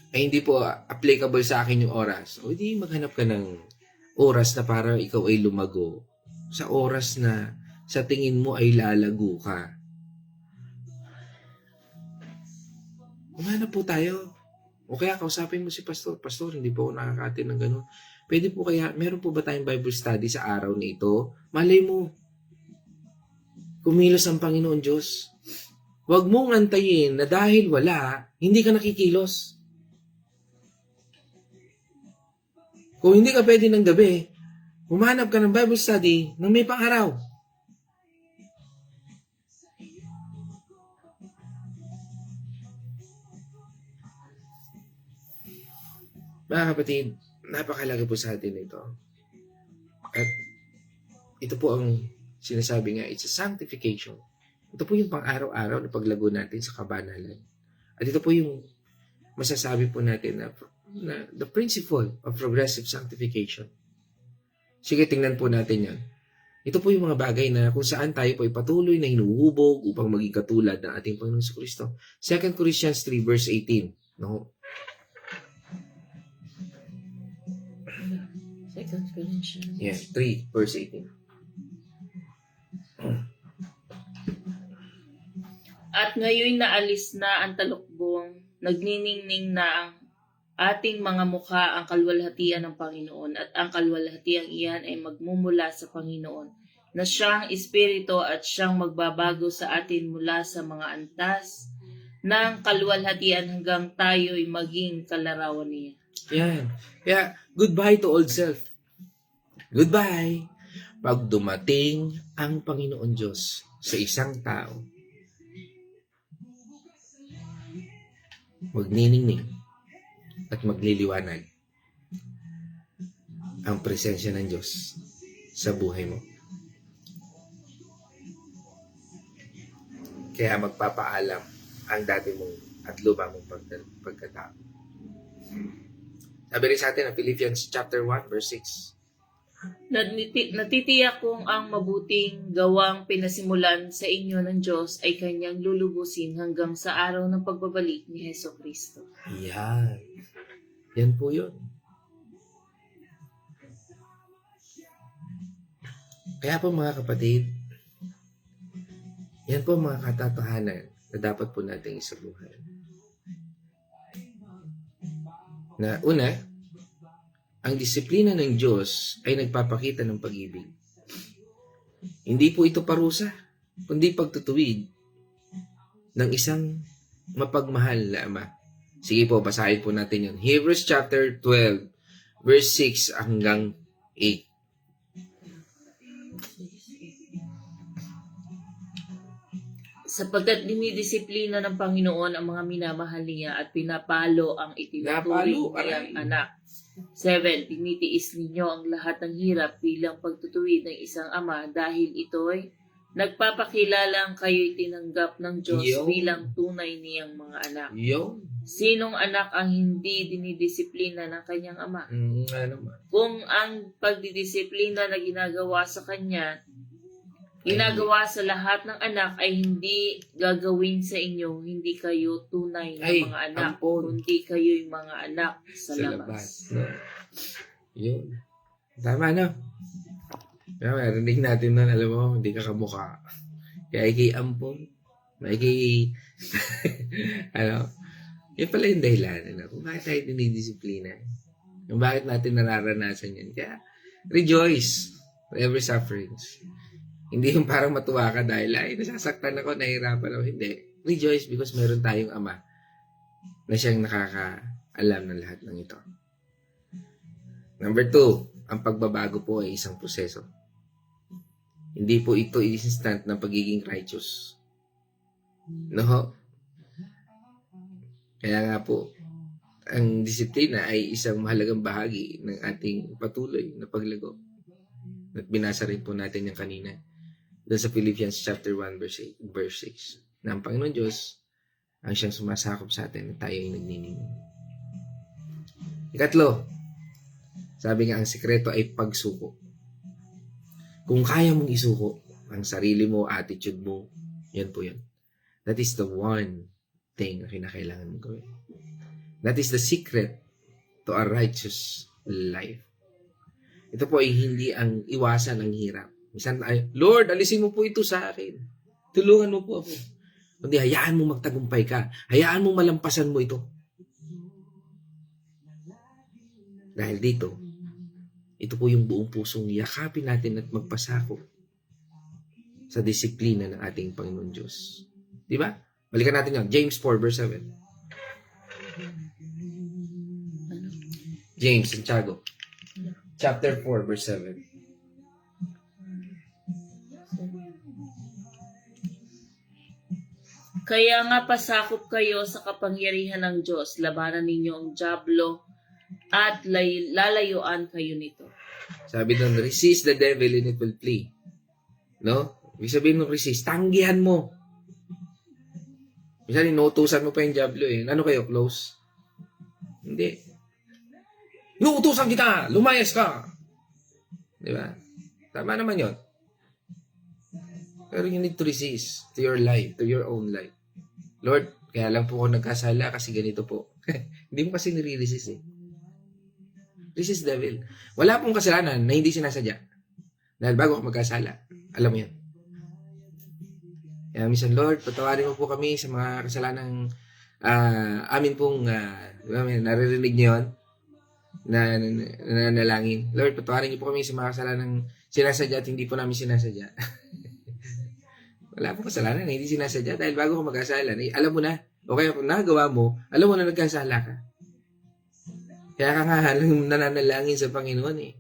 Ay hindi po applicable sa akin yung oras. O di maghanap ka ng oras na para ikaw ay lumago. Sa oras na sa tingin mo ay lalago ka. Umanap po tayo. O kaya kausapin mo si Pastor. Pastor, hindi po ako nakaka-attend ng gano'n. Pwede po kaya, meron po ba tayong Bible study sa araw na ito? Malay mo, kumilos ang Panginoon Diyos. Huwag mong antayin na dahil wala, hindi ka nakikilos. Kung hindi ka pwede ng gabi, humanap ka ng Bible study nang may pang-araw. Mga kapatid, napakalaga po sa atin ito. At ito po ang sinasabi nga, it's a sanctification. Ito po yung pang-araw-araw na paglago natin sa kabanalan. At ito po yung masasabi po natin na the principle of progressive sanctification. Sige, tingnan po natin yan. Ito po yung mga bagay na kung saan tayo po ipatuloy na hinuhubog upang maging katulad ng ating Panginoon sa Kristo. 2 Corinthians 3 verse 18. No? 2 Corinthians. Yeah, 3 verse 18. At ngayon naalis na ang talukbong, nagniningning na ang ating mga mukha ang kalwalhatian ng Panginoon at ang kalwalhatiang iyan ay magmumula sa Panginoon na siyang Espiritu at siyang magbabago sa atin mula sa mga antas ng kalwalhatian hanggang tayo'y maging kalarawan niya. Yan. Kaya, goodbye to old self. Goodbye. Pag dumating ang Panginoon Diyos sa isang tao, magniningning at magliliwanag ang presensya ng Diyos sa buhay mo. Kaya magpapaalam ang dati mong at luma mong pagkatao. Sabi rin sa atin ang Philippians chapter 1 verse 6. Natitiyak kong ang mabuting gawang pinasimulan sa inyo ng Diyos ay kanyang lulubusin hanggang sa araw ng pagbabalik ni Heso Kristo. Yan. Yan po yun. Kaya po mga kapatid, yan po mga katotohanan na dapat po nating isabuhay. Na una, ang disiplina ng Diyos ay nagpapakita ng pag-ibig. Hindi po ito parusa, kundi pagtutuwid ng isang mapagmahal na ama. Sige po, basahin po natin yun. Hebrews chapter 12, verse 6 hanggang 8. Sapagkat dinidisiplina ng Panginoon ang mga minamahal niya at pinapalo ang itinuturing niyang anak. 7. Tinitiis ninyo ang lahat ng hirap bilang pagtutuwid ng isang ama dahil ito'y nagpapakilalang kayo'y tinanggap ng Diyos bilang tunay niyang mga anak. Sinong anak ang hindi dinidisiplina ng kanyang ama? Kung ang pagdidisiplina na ginagawa sa kanya, ginagawa sa lahat ng anak ay hindi gagawin sa inyo, hindi kayo tunay na mga anak, kundi kayo'y mga anak sa labas. No? Yun. Tama, no? Kaya marinig natin na, alam mo, hindi ka kamukha. Kaya kay ampon, may kay, yun pala yung dahilan, kung bakit tayo dinidisiplina. Kung bakit natin nararanasan yan. Kaya, rejoice for every sufferings. Hindi yung parang matuwa ka dahil, nasasaktan ako, nahihirapan ako. Hindi. Rejoice because meron tayong ama na siyang nakakaalam ng lahat ng ito. Number 2, ang pagbabago po ay isang proseso. Hindi po ito instant na pagiging righteous. No? Kaya nga po, ang disiplina ay isang mahalagang bahagi ng ating patuloy na paglago. At binasa rin po natin yung kanina doon sa Philippians chapter 1 verse 6 na ang Panginoon Diyos ang siyang sumasakop sa atin na tayo ay nagniningning. Ikatlo, sabi nga ang sekreto ay pagsuko. Kung kaya mong isuko ang sarili mo, attitude mo, yan po yan. That is the one thing na kinakailangan mong gawin. That is the secret to a righteous life. Ito po ay hindi ang iwasan ang hirap. Minsan ay, Lord, alisin mo po ito sa akin. Tulungan mo po ako. Kundi hayaan mo magtagumpay ka. Hayaan mo malampasan mo ito. Dahil dito, ito po yung buong pusong yakapin natin at magpasako sa disiplina ng ating Panginoon Diyos. Di ba? Balikan natin yun. James 4 verse 7. James, Santiago. Chapter 4 verse 7. Kaya nga pasakop kayo sa kapangyarihan ng Diyos, labanan ninyo ang dyablo at lalayuan kayo nito. Sabi doon, resist the devil and it will flee. No? Ibig sabihin ng resist, tanggihan mo. Minsan, inuutusan mo pa yung diablo eh. Ano kayo, close? Hindi. Inuutusan kita! Lumayas ka! Di ba? Tama naman yun. Pero you need to resist to your life, to your own life. Lord, kaya lang po ako nagkasala kasi ganito po. Hindi mo kasi nire-resist eh. Resist devil. Wala pong kasalanan na hindi sinasadya. Dahil bago ako magkasala, alam mo yan. Kaya minsan, Lord, patawarin mo po kami sa mga kasalanang amin pong naririnig niyo yun na nanalangin. Lord, patawarin niyo po kami sa mga kasalanang sinasadya at hindi po namin sinasadya. Wala pong kasalanan na hindi sinasadya dahil bago ako magkasala, alam mo na, o kaya kung nagawa mo, alam mo na nagkasala ka. Kaya ka nga nananalangin sa Panginoon eh.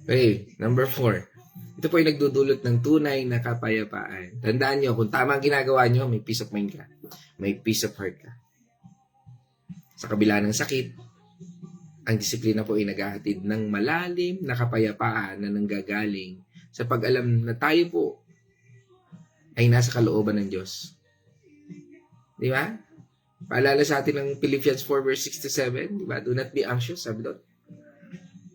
Okay, number 4. Ito po ay nagdudulot ng tunay na kapayapaan. Tandaan nyo, kung tama ang ginagawa nyo, may peace of mind ka. May peace of heart ka. Sa kabila ng sakit, ang disiplina po ay naghahatid ng malalim na kapayapaan na nanggagaling sa pag-alam na tayo po ay nasa kalooban ng Diyos. Di ba? Paalala sa atin ng Philippians 4 verse 6 to 7, di ba? Do not be anxious, sabi doon.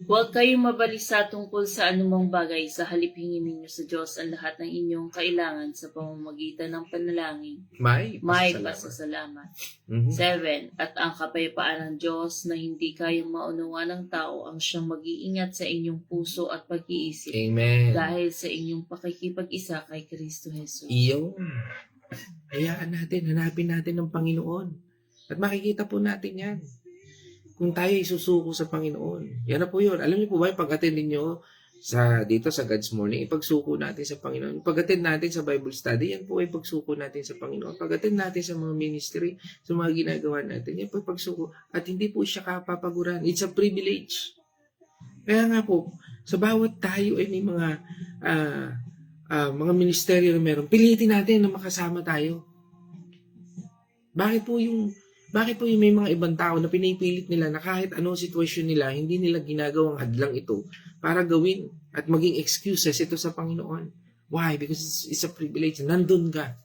Huwag kayong mabalisa tungkol sa anumang bagay, sa halip hingin ninyo sa Diyos ang lahat ng inyong kailangan sa pamamagitan ng panalangin. May pasasalamat. 7. At ang kapayapaan ng Diyos na hindi kayang maunawa ng tao ang siyang mag-iingat sa inyong puso at pag-iisip. Amen. Dahil sa inyong pakikipag-isa kay Kristo Jesus. Iyon. Hayaan natin, hanapin natin ng Panginoon. At makikita po natin yan. Kung tayo isusuko sa Panginoon. Yan na po yun. Alam niyo po ba, pag-attend ninyo dito sa God's Morning, ipagsuko natin sa Panginoon. Pag-attend natin sa Bible study, yan po ay pagsuko natin sa Panginoon. Pag-attend natin sa mga ministry, sa mga ginagawa natin, yan po ay pagsuko. At hindi po siya kapapaguran. It's a privilege. Kaya nga po, sa bawat tayo ay may mga ministeryo na meron, pilitin natin na makasama tayo. Bakit po yung may mga ibang tao na pinipilit nila na kahit anong sitwasyon nila, hindi nila ginagawang hadlang ito para gawin at maging excuses ito sa Panginoon? Why? Because it's a privilege. Nandun ka.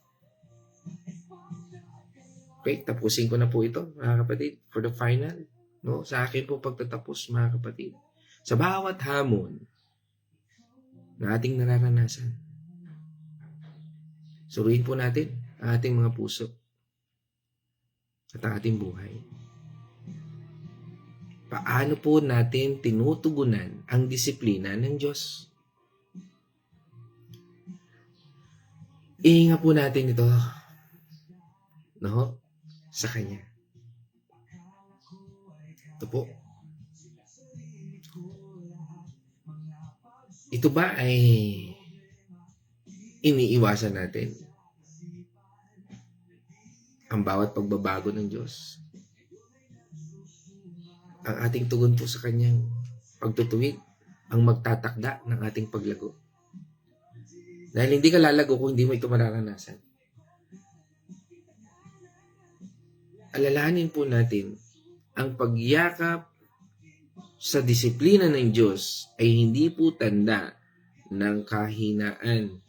Okay, tapusin ko na po ito, mga kapatid, for the final. No? Sa akin po pagtatapos, mga kapatid. Sa bawat hamon na ating nararanasan, suriin po natin ang ating mga puso at ang ating buhay. Paano po natin tinutugunan ang disiplina ng Diyos? Ihinga po natin ito, no? Sa Kanya. Ito po. Ito ba ay iniiwasan natin? Ang bawat pagbabago ng Diyos. Ang ating tugon po sa Kanyang pagtutuwid, ang magtatakda ng ating paglago. Dahil hindi ka lalago kung hindi mo ito mararanasan. alalahanin po natin, ang pagyakap sa disiplina ng Diyos ay hindi po tanda ng kahinaan,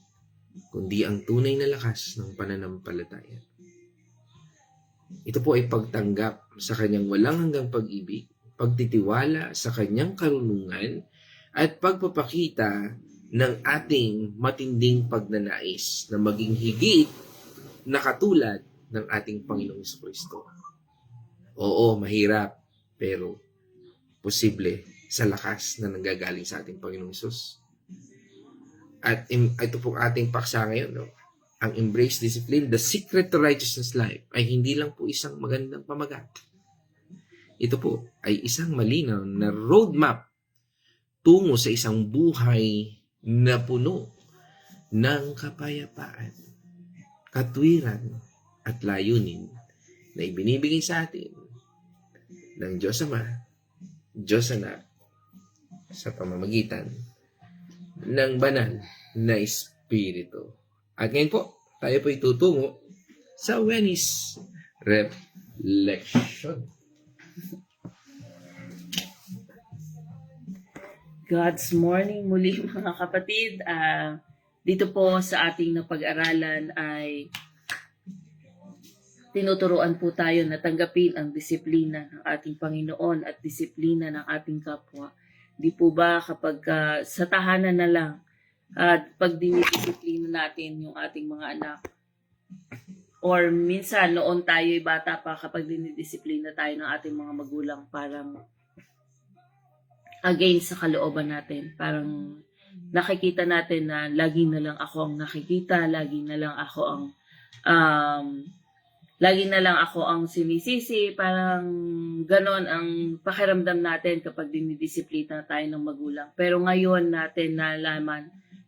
kundi ang tunay na lakas ng pananampalataya. Ito po ay pagtanggap sa kanyang walang hanggang pag-ibig, pagtitiwala sa kanyang karunungan, at pagpapakita ng ating matinding pagnanais na maging higit na katulad ng ating Panginoong Kristo. Oo, mahirap, pero posible sa lakas na nanggagaling sa ating Panginoong Hesus. At ito po ating paksa ngayon, no? Ang embrace discipline, the secret to righteousness life, ay hindi lang po isang magandang pamagat. Ito po ay isang malinaw na roadmap tungo sa isang buhay na puno ng kapayapaan, katwiran, at layunin na ibinibigay sa atin ng Diyos Ama, Diyos Anak, sa pamamagitan ng banal na Espiritu. At ngayon po, tayo po itutungo sa Venice Reflection. God's morning muli mga kapatid. Dito po sa ating napag-aralan ay tinuturuan po tayo na tanggapin ang disiplina ng ating Panginoon at disiplina ng ating kapwa. Di po ba kapag sa tahanan na lang at pag dinidisiplina natin yung ating mga anak, or minsan noon tayo'y bata pa, kapag dinidisiplina tayo ng ating mga magulang, parang against sa kalooban natin. Parang nakikita natin na lagi na lang ako ang nakikita, lagi na lang ako ang sinisisi, parang ganon ang pakiramdam natin kapag dinidisiplina tayo ng magulang. Pero ngayon natin nalaman,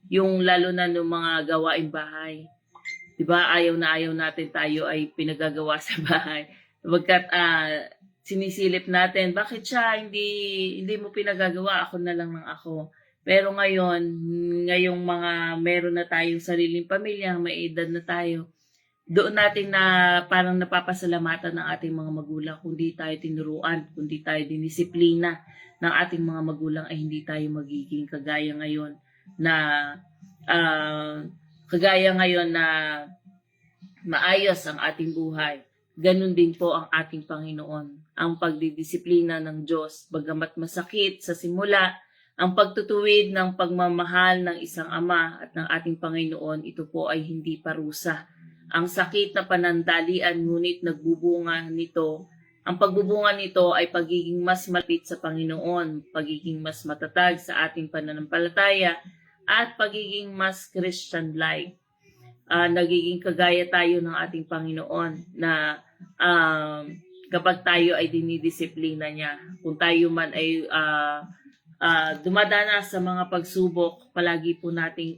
yung lalo na ng mga gawaing bahay. Diba, ayaw natin tayo ay pinagagawa sa bahay. Pagkat sinisilip natin, bakit siya hindi mo pinagagawa, ako na lang ng ako. Pero ngayong mga meron na tayong sariling pamilya, may edad na tayo, doon natin na parang napapasalamatan ng ating mga magulang kung di tayo tinuruan, kung di tayo dinisiplina ng ating mga magulang, ay hindi tayo magiging kagaya ngayon na maayos ang ating buhay. Ganun din po ang ating Panginoon. Ang pagdidisiplina ng Diyos, bagamat masakit sa simula, ang pagtutuwid ng pagmamahal ng isang ama at ng ating Panginoon, ito po ay hindi parusa. Ang sakit na panandalian, ngunit nagbubunga nito. Ang pagbubunga nito ay pagiging mas malapit sa Panginoon, pagiging mas matatag sa ating pananampalataya, at pagiging mas Christian-like. Nagiging kagaya tayo ng ating Panginoon na kapag tayo ay dinidisiplina niya, kung tayo man ay dumadana sa mga pagsubok, palagi po nating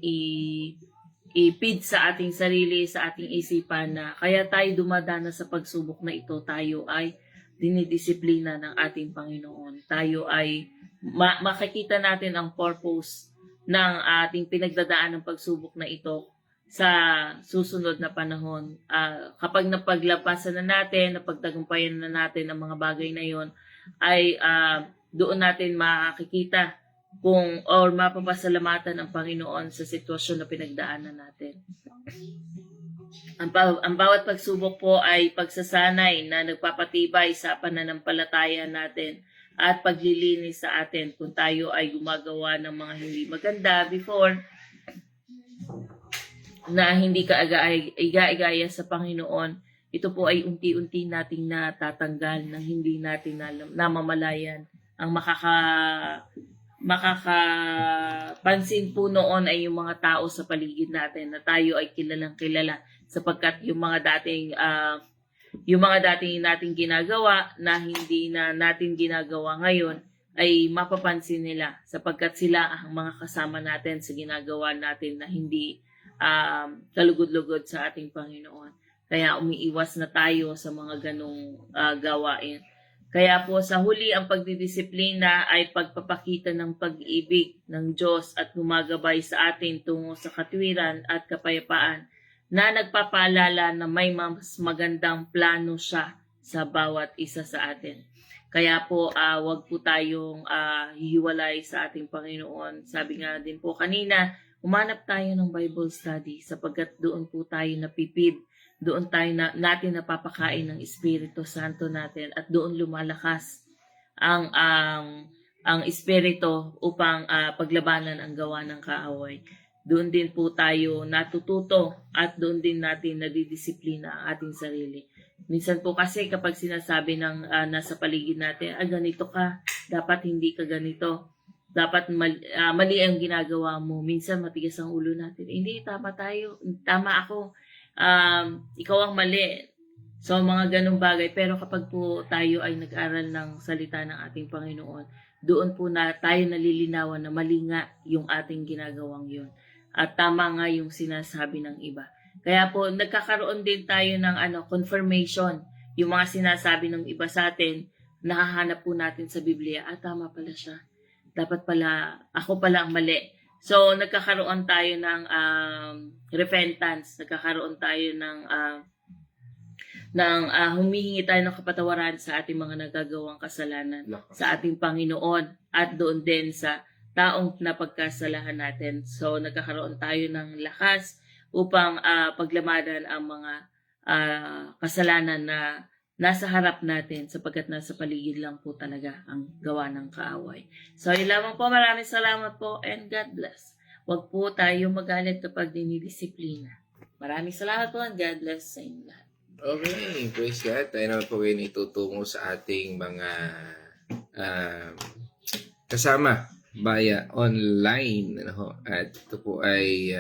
ipid sa ating sarili, sa ating isipan na kaya tayo dumadana sa pagsubok na ito, tayo ay dinidisiplina ng ating Panginoon. Tayo ay makikita natin ang purpose ng ating pinagdadaan ng pagsubok na ito sa susunod na panahon. Kapag napaglapasan na natin, napagtagumpayan na natin ang mga bagay na yon, ay doon natin makikita or mapapasalamatan ang Panginoon sa sitwasyon na pinagdaanan natin. Ang bawat pagsubok po ay pagsasanay na nagpapatibay sa pananampalataya natin at paglilinis sa atin. Kung tayo ay gumagawa ng mga hindi maganda before, na hindi ka-igaya sa Panginoon, ito po ay unti-unti nating natatanggal na hindi natin namamalayan. Ang makakapansin po noon ay yung mga tao sa paligid natin, na tayo ay kilalang kilala sapagkat yung mga dating nating ginagawa na hindi na natin ginagawa ngayon ay mapapansin nila sapagkat sila ang mga kasama natin sa ginagawa natin na hindi kalugod-lugod sa ating Panginoon. Kaya umiiwas na tayo sa mga ganong gawain. Kaya po sa huli, ang pagdidisiplina ay pagpapakita ng pag-ibig ng Diyos at gumagabay sa atin tungo sa katwiran at kapayapaan, na nagpapaalala na may mas magandang plano siya sa bawat isa sa atin. Kaya po, wag po tayong hihiwalay sa ating Panginoon. Sabi nga din po kanina, umanap tayo ng Bible study sapagkat doon po tayo napipid. Doon tayo natin napapakain ng Espiritu Santo natin at doon lumalakas ang Espiritu upang paglabanan ang gawa ng kaaway. Doon din po tayo natututo at doon din natin nadidisiplina ang ating sarili. Minsan po kasi kapag sinasabi ng nasa paligid natin, ganito ka, dapat hindi ka ganito. Dapat mali ang ginagawa mo. Minsan matigas ang ulo natin. Hindi, tama tayo. Tama ako. Ikaw ang mali. So, mga ganong bagay. Pero kapag po tayo ay nag-aral ng salita ng ating Panginoon, doon po na tayo nalilinawan na mali nga yung ating ginagawang yun. At tama nga yung sinasabi ng iba. Kaya po, nagkakaroon din tayo ng confirmation. Yung mga sinasabi ng iba sa atin, nahahanap po natin sa Biblia, tama pala siya. Dapat pala, ako pala ang mali. So, nagkakaroon tayo ng repentance. Nagkakaroon tayo ng humihingi tayo ng kapatawaran sa ating mga nagagawang kasalanan sa ating Panginoon at doon din sa taong napagkasalahan natin. So, nagkakaroon tayo ng lakas upang paglamadan ang mga kasalanan na nasa harap natin sapagkat nasa paligid lang po talaga ang gawa ng kaaway. So, yun lamang po. Maraming salamat po and God bless. Huwag po tayo magalit kapag dinidisiplina. Maraming salamat po and God bless sa inyo lahat. Okay, praise God. Tayo naman po ngayon itutungo sa ating mga kasama via online. At ito po ay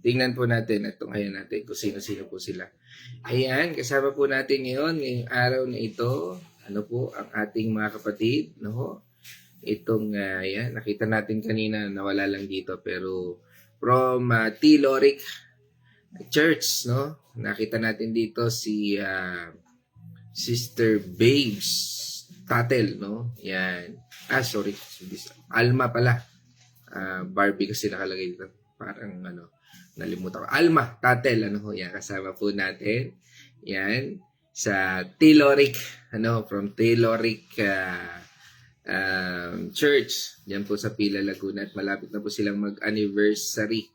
tingnan po natin at tunghayan natin kung sino-sino po sila. Ayan, kasama po natin ngayon, ngayong araw na ito, po ang ating mga kapatid. Itong, yan, nakita natin kanina, nawala lang dito, pero from T. Lorick Church, nakita natin dito si Sister Babes Tatel, yan. Sorry, Alma pala. Barbie kasi nakalagay dito. Parang nalimutan ko. Alma Tatel, yan, kasama po natin. Yan, sa T. Lorick, from T. Lorick Church. Yan po sa Pila, Laguna. At malapit na po silang mag-anniversary.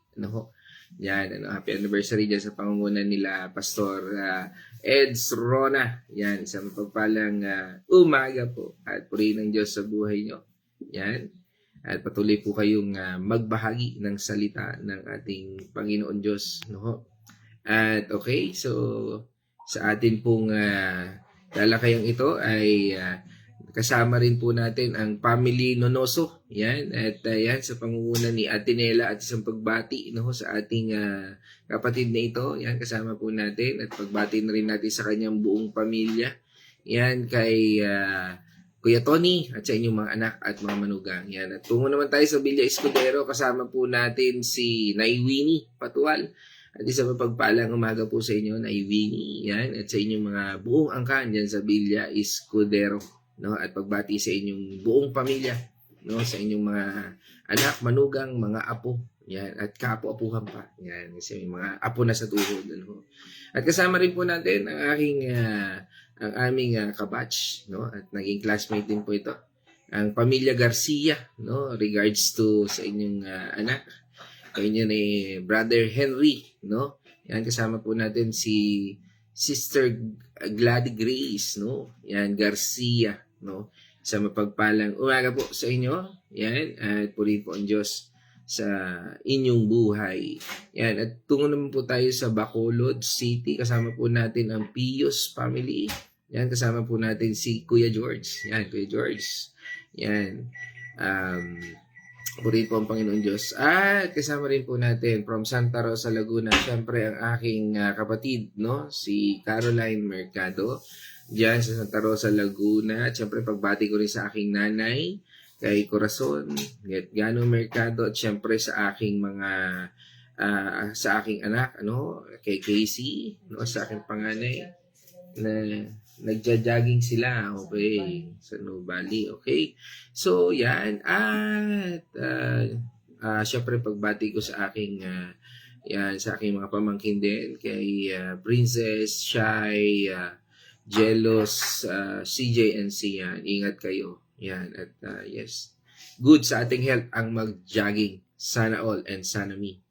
Yan, happy anniversary dyan sa pangungunan nila Pastor Eds Rona. Yan, sa mapagpalang umaga po. At purihin ng Diyos sa buhay nyo. Yan. At patuloy po kayong magbahagi ng salita ng ating Panginoon Diyos. At okay, so sa atin pong talakayang ito ay kasama rin po natin ang family Nonoso. Yan, at yan sa pangunguna ni Atenela at isang pagbati sa ating kapatid na ito. Yan, kasama po natin at pagbati na rin natin sa kanyang buong pamilya. Yan, kay Kuya Tony at sa inyong mga anak at mga manugang. Yan. At tungo naman tayo sa Villa Escudero. Kasama po natin si Nay Winnie Patual. At isang mapagpalang umaga po sa inyo, Nay Winnie. Yan. At sa inyong mga buong angkan dyan sa Villa Escudero. At pagbati sa inyong buong pamilya. Sa inyong mga anak, manugang, mga apo. Yan. At kaapo-apuhan pa. Yan. Kasi may mga apo na sa tuhod. At kasama rin po natin ang aming kabatch, at naging classmate din po ito, ang pamilya Garcia, regards to sa inyong anak, inyo ni Brother Henry, yan, kasama po natin si Sister Gladys Grace, yan, Garcia, sa mapagpalang umaga po sa inyo, yan, at purihin po ang Diyos sa inyong buhay. Yan, at tungo naman po tayo sa Bacolod City. Kasama po natin ang Pius family. Yan, kasama po natin si Kuya George. Yan, Kuya George. Yan. Purihin po ang Panginoon Diyos. At kasama rin po natin from Santa Rosa, Laguna, siyempre ang aking kapatid, si Caroline Mercado. Diyan sa Santa Rosa, Laguna. At siyempre pagbati ko rin sa aking nanay, kay Corazon, Gano Mercado, at syempre sa aking mga sa aking anak, kay Casey, sa aking panganay, na nagja-jogging sila, okay, sa Nubali, okay. So, yan, at syempre pagbati ko sa aking yan, sa aking mga pamangkin din, kay Princess Shai Jealous, CJ and Sian. Ingat kayo. Yan. At yes. Good sa ating health ang mag-jogging. Sana all and sana me.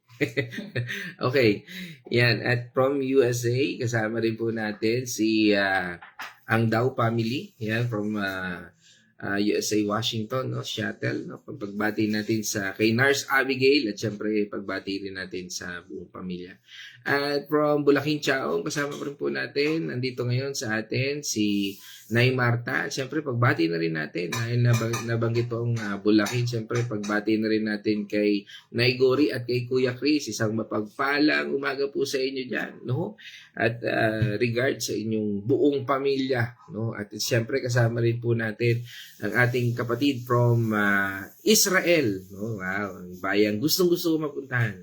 Okay. Yan. At from USA, kasama rin po natin si ang Dow family. Yan. From USA, Washington, no? Seattle, no? Pagbati natin sa kay Nars Abigail at syempre pagbati rin natin sa buong pamilya. At from Bulacan, Chaong, kasama pa rin po natin, nandito ngayon sa atin si Nay Marta. At syempre pagbati na rin natin, dahil nabanggit po ang Bulacan, syempre pagbati na rin natin kay Nay Gori at kay Kuya Chris. Isang mapagpalang umaga po sa inyo dyan, no? At regard sa inyong buong pamilya, no? At syempre kasama rin po natin ang ating kapatid from Israel, no? Wow, ang bayang gustong-gusto ko mapuntahan.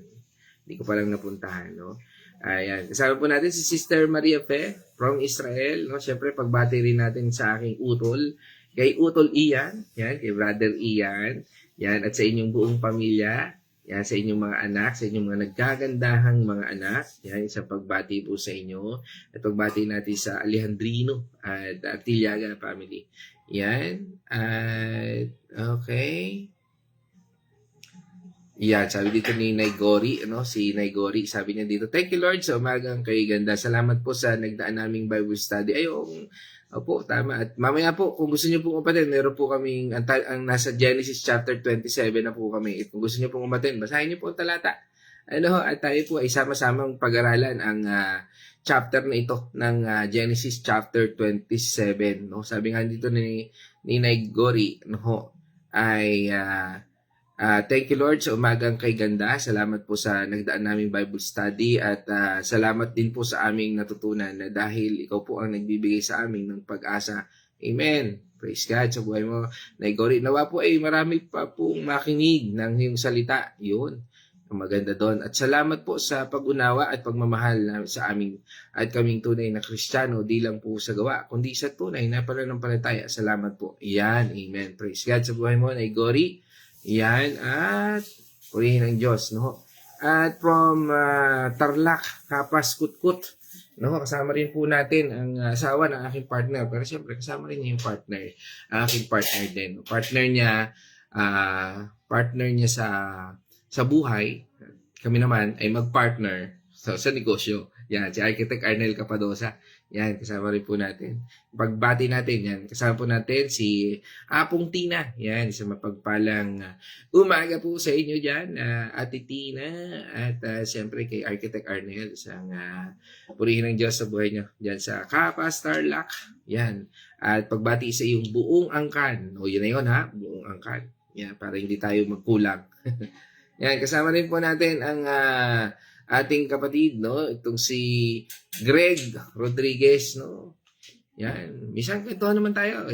Hindi ko pa lang napuntahan, no? Ayan, kasama po natin si Sister Maria Fe from Israel, no? Syempre pagbati rin natin sa aking utol, kay Utol Ian, yan, kay Brother Ian, yan, at sa inyong buong pamilya. Yan, sa inyong mga anak, sa inyong mga nagkagandahang mga anak. Yan, isang pagbati po sa inyo. At pagbati natin sa Alejandrino at Artillaga family. Yan. At, okay. Yan, sabi dito ni Naigori, ano, si Naigori, sabi niya dito, thank you Lord sa umagang kay ganda. Salamat po sa nagdaan naming Bible study. Ayong, opo, tama. At mamaya po, kung gusto niyo pong umatin, meron po kaming, ang nasa Genesis chapter 27 na po kami. At kung gusto niyo pong umatin, basahin niyo po ang talata. Ano, at tayo po ay sama-samang pag-aralan ang chapter na ito ng Genesis chapter 27. No? Sabi nga dito ni Naigori, no, ay thank you Lord sa umagang kay ganda. Salamat po sa nagdaan naming Bible study at salamat din po sa aming natutunan na dahil ikaw po ang nagbibigay sa amin ng pag-asa. Amen. Praise God sa buhay mo. Naigori, nawa po ay marami pa pong makinig ng iyong salita. Yun. Ang maganda doon. At salamat po sa pag-unawa at pagmamahal na sa aming at kaming tunay na Kristiyano, di lang po sa gawa, kundi sa tunay na pananampalataya. Salamat po. Yan. Amen. Praise God sa buhay mo. Naigori. Yan, at purihin ng Diyos, no? At from Tarlac, Kapas, Kutkut, no? Kasama rin po natin ang asawa ng aking partner. Pero siyempre, kasama rin niya yung partner. Ang aking partner din. Partner niya sa buhay. Kami naman ay mag-partner sa negosyo. Yan, si Architect Arnel Capadosa. Yan, kasama rin po natin. Pagbati natin, yan. Kasama po natin si Apong Tina. Yan, isang mapagpalang umaga po sa inyo dyan. Ate Tina. At siyempre kay Architect Arnel. Isang purihin ng Diyos sa buhay nyo. Dyan sa Kapas, Tarlac. Yan. At pagbati sa iyong buong angkan. O yun na yun ha, buong angkan. Yan, para hindi tayo magkulang. Yan, kasama rin po natin ang ating kapatid, no? Itong si Greg Rodriguez, no? Yan. Minsan kwentuhan naman tayo.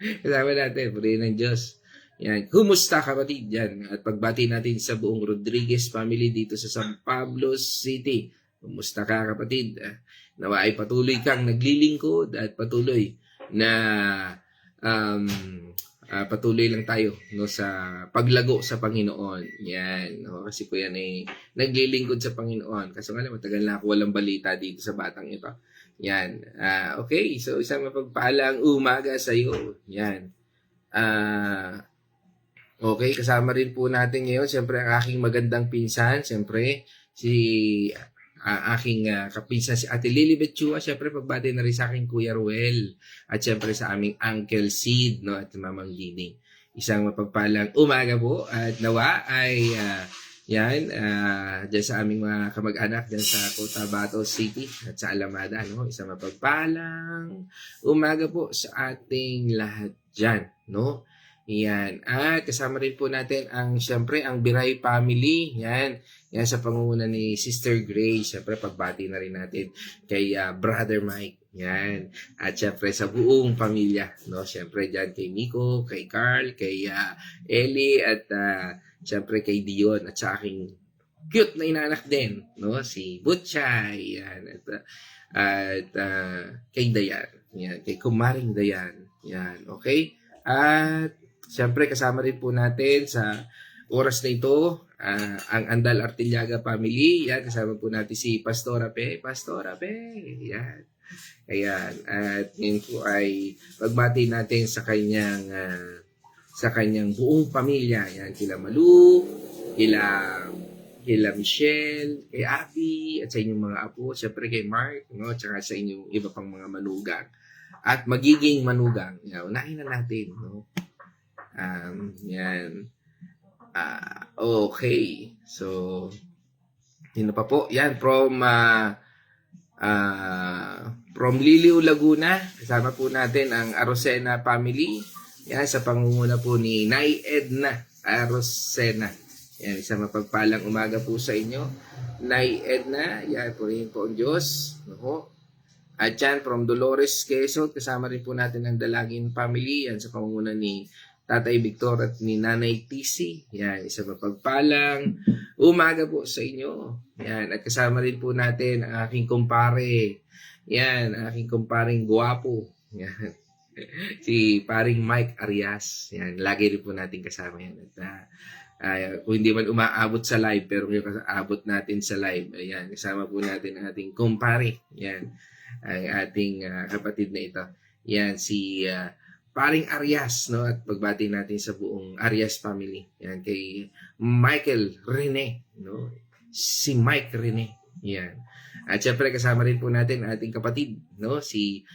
Kasama natin. Purihin ng Diyos. Yan. Kumusta kapatid? Yan. At pagbati natin sa buong Rodriguez family dito sa San Pablo City. Kumusta ka kapatid? Nawa ay patuloy kang naglilingkod at patuloy na patuloy lang tayo, no, sa paglago sa Panginoon. Yan, no, kasi ko yan ay naglilingkod sa Panginoon. Kaso nga lang, matagal na ako walang balita dito sa batang ito. Yan. Okay, so isang mapagpalang umaga sa iyo. Yan. Okay, kasama rin po natin ngayon, siyempre ang aking magandang pinsan, siyempre si aking kapinsan si Ate Lilibet Chua, siyempre pagbati na rin sa aking Kuya Ruel at siyempre sa aming Uncle Sid, no, at Mamang Lining. Isang mapagpalang umaga po at nawa ay yan, dyan sa aming mga kamag-anak dyan sa Cotabato City at sa Alamada, no, isang mapagpalang umaga po sa ating lahat dyan, no. Yan. At kasama rin po natin ang, siyempre, ang Biray family. Yan. Yan sa pangunguna ni Sister Grace. Siyempre, pagbati na rin natin kay Brother Mike. Yan. At siyempre, sa buong pamilya. No? Siyempre, dyan kay Miko, kay Carl, kay Ellie, at siyempre kay Dion. At sa aking cute na inanak din. No? Si Butchay. Yan. At kay Dayan. Yan. Kay Kumaring Dayan. Yan. Okay? At siyempre, kasama rin po natin sa oras na ito, ang Andal Artillaga family. Yan, kasama po natin si Pastora Pe. Pastora Pe. Yan. Ayan. At ngayon po ay pagbati natin sa kanyang buong pamilya. Ayan, kila Malu, kila Michelle, kay Abby, at sa inyong mga apo, syempre kay Mark, no? Tsaka sa inyong iba pang mga manugang. At magiging manugang. Yan, unahin na natin, no? Yan. Okay. So, sino pa po? Yan, from Liliw, Laguna. Kasama po natin ang Arosena family. Yan, sa pangunguna po ni Nay Edna Arosena. Yan, isang mapagpalang umaga po sa inyo. Nay Edna, yan po rin po ang Diyos. No? At yan, from Dolores, Quezon, kasama rin po natin ang Dalagin family. Yan, sa pangunguna ni Tatay Victor at ni Nanay TC. Yan, isang mapagpalang umaga po sa inyo. Yan, at kasama rin po natin ang aking kumpare. Yan, aking kumparing guwapo. Yan. Si paring Mike Arias. Yan, lagi rin po natin kasama yan. At kung hindi man umaabot sa live, pero kung aabot natin sa live, ayan, kasama po natin ang ating kumpare. Yan, ang ating kapatid na ito. Yan, si paring Arias, no? At pagbati natin sa buong Arias family. Yan, kay Michael Rene, no? Si Mike Rene. Yan. At syempre kasama rin po natin ating kapatid, no? Si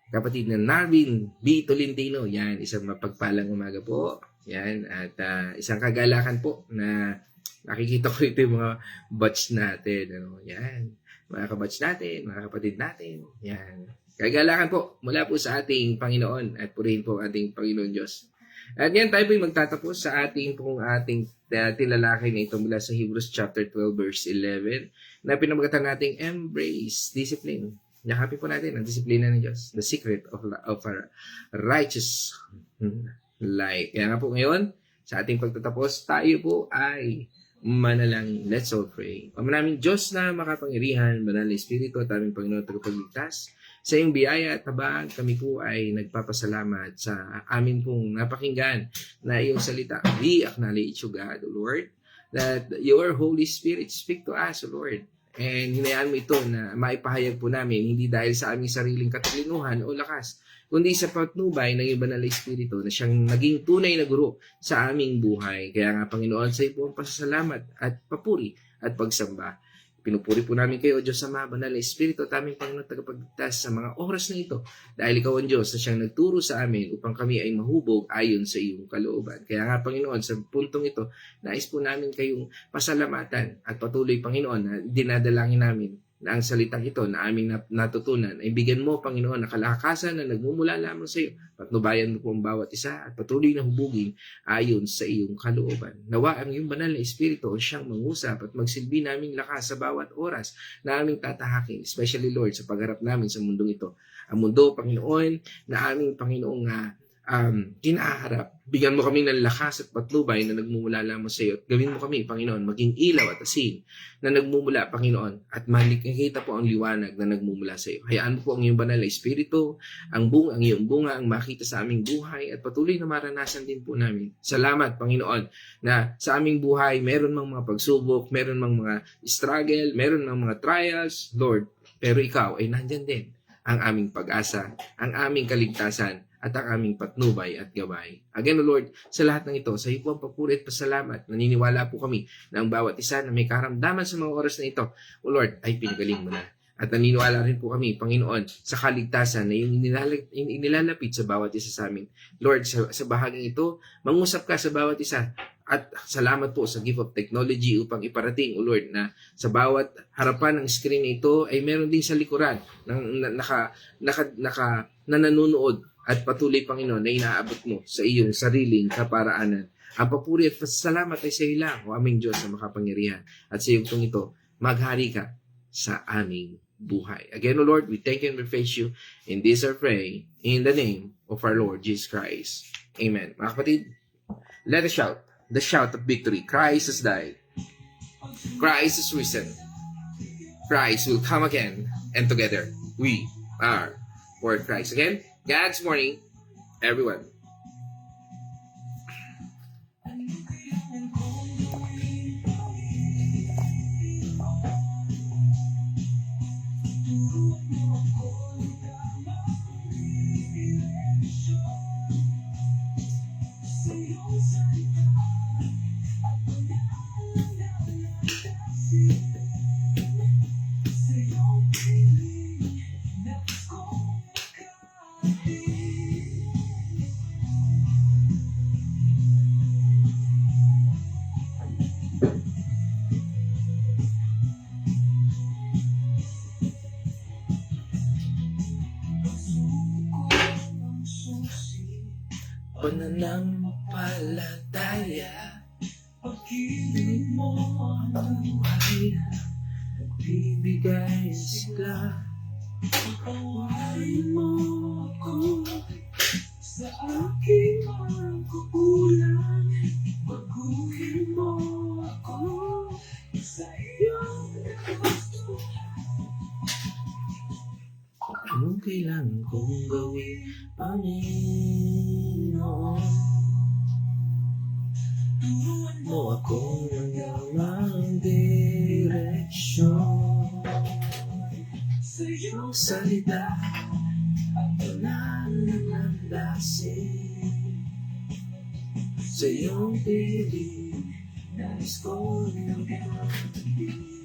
kapatid na Narvin B. Tolentino. Yan, isang mapagpalang umaga po. Yan, at isang kagalakan po na nakikita ko ito yung mga batch natin. Ano? Yan, mga kabatch natin, mga kapatid natin. Yan, kagalakan po mula po sa ating Panginoon at purihin po ating Panginoon Diyos. At yan, tayo po yung magtatapos sa ating tilalakay na ito mula sa Hebrews chapter 12 verse 11 na pinamagatan nating embrace discipline. Yakapin po natin ang disiplina ng Diyos, the secret of our righteous life. Kaya nga po ngayon, sa ating pagtatapos, tayo po ay manalangin. Let's all pray. Maraming Diyos na makapangyarihan, banal na Espiritu at aming Panginoon tagapagligtas, sa iyong biyaya at tabang, kami po ay nagpapasalamat sa amin pong napakinggan na iyong salita. We acknowledge you, God, O Lord, that your Holy Spirit speak to us, O Lord. And hinayaan mo ito na maipahayag po namin, hindi dahil sa aming sariling katalinuhan o lakas, kundi sa patnubay ng iyong banal na Espiritu na siyang naging tunay na guro sa aming buhay. Kaya nga, Panginoon, sa iyo po ang pasasalamat at papuri at pagsamba. Pinupuri po namin kayo, O Diyos Ama, banal na Espiritu at aming Panginoon tagapagligtas sa mga oras na ito. Dahil ikaw ang Diyos na siyang nagturo sa amin upang kami ay mahubog ayon sa iyong kalooban. Kaya nga, Panginoon, sa puntong ito, nais po namin kayong pasalamatan at patuloy, Panginoon, na dinadalangin namin na ang salitang ito na aming natutunan ay bigyan mo, Panginoon, na kalakasan na nagmumula lamang sa iyo. Patnubayan mo po ang bawat isa at patuloy na hubugin ayon sa iyong kalooban. Nawa ang iyong banal na Espiritu siyang mangusap at magsilbi naming lakas sa bawat oras na aming tatahakin, especially, Lord, sa pagharap namin sa mundong ito. Ang mundo, Panginoon, na aming Panginoong kinaharap. Bigyan mo kami ng lakas at patnubay na nagmumula lamang sa iyo. At gawin mo kami, Panginoon, maging ilaw at asin na nagmumula, Panginoon, at makikita po ang liwanag na nagmumula sa iyo. Hayaan mo po ang iyong banal na Espiritu, ang iyong bunga, ang makita sa aming buhay at patuloy na maranasan din po namin. Salamat, Panginoon, na sa aming buhay meron mang mga pagsubok, meron mang mga struggle, meron mang mga trials, Lord, pero ikaw ay nandyan din. Ang aming pag-asa, ang aming kaligtasan, at ang aming patnubay at gabay. Again, O Lord, sa lahat ng ito, sa iyo po ang papuri at pasalamat. Naniniwala po kami na ang bawat isa na may karamdaman sa mga oras na ito, O Lord, ay pinagaling mo na. At naniniwala rin po kami, Panginoon, sa kaligtasan na yung inilalapit sa bawat isa sa amin. Lord, sa bahaging ito, mangusap ka sa bawat isa. At salamat po sa gift of technology upang iparating, O Lord, na sa bawat harapan ng screen na ito ay meron din sa likuran na nanonood at patuloy, Panginoon, na inaabot mo sa iyong sariling kaparaanan. Ang papuri at pasalamat ay sa iyo lang, O aming Diyos na makapangyarihan. At sa iyong ito, maghari ka sa aming buhay. Again, O Lord, we thank you and we praise you. In this I pray, in the name of our Lord Jesus Christ. Amen. Mga kapatid, let us shout the shout of victory. Christ has died. Christ is risen. Christ will come again. And together, we are for Christ. Again, God's morning, everyone. Pananampalataya, pag-ibig mo ang buhay, bibigay sigla. Pakawain mo ako sa aking mga kukulang, baguhin mo ako sa iyong gusto. Anong kailangan kong gawin, Panginoon? Turuan mo akong magawang direksyon sa iyong salita at pangalan ng lasing. Sa iyong piling, nais ko ng pagkakas.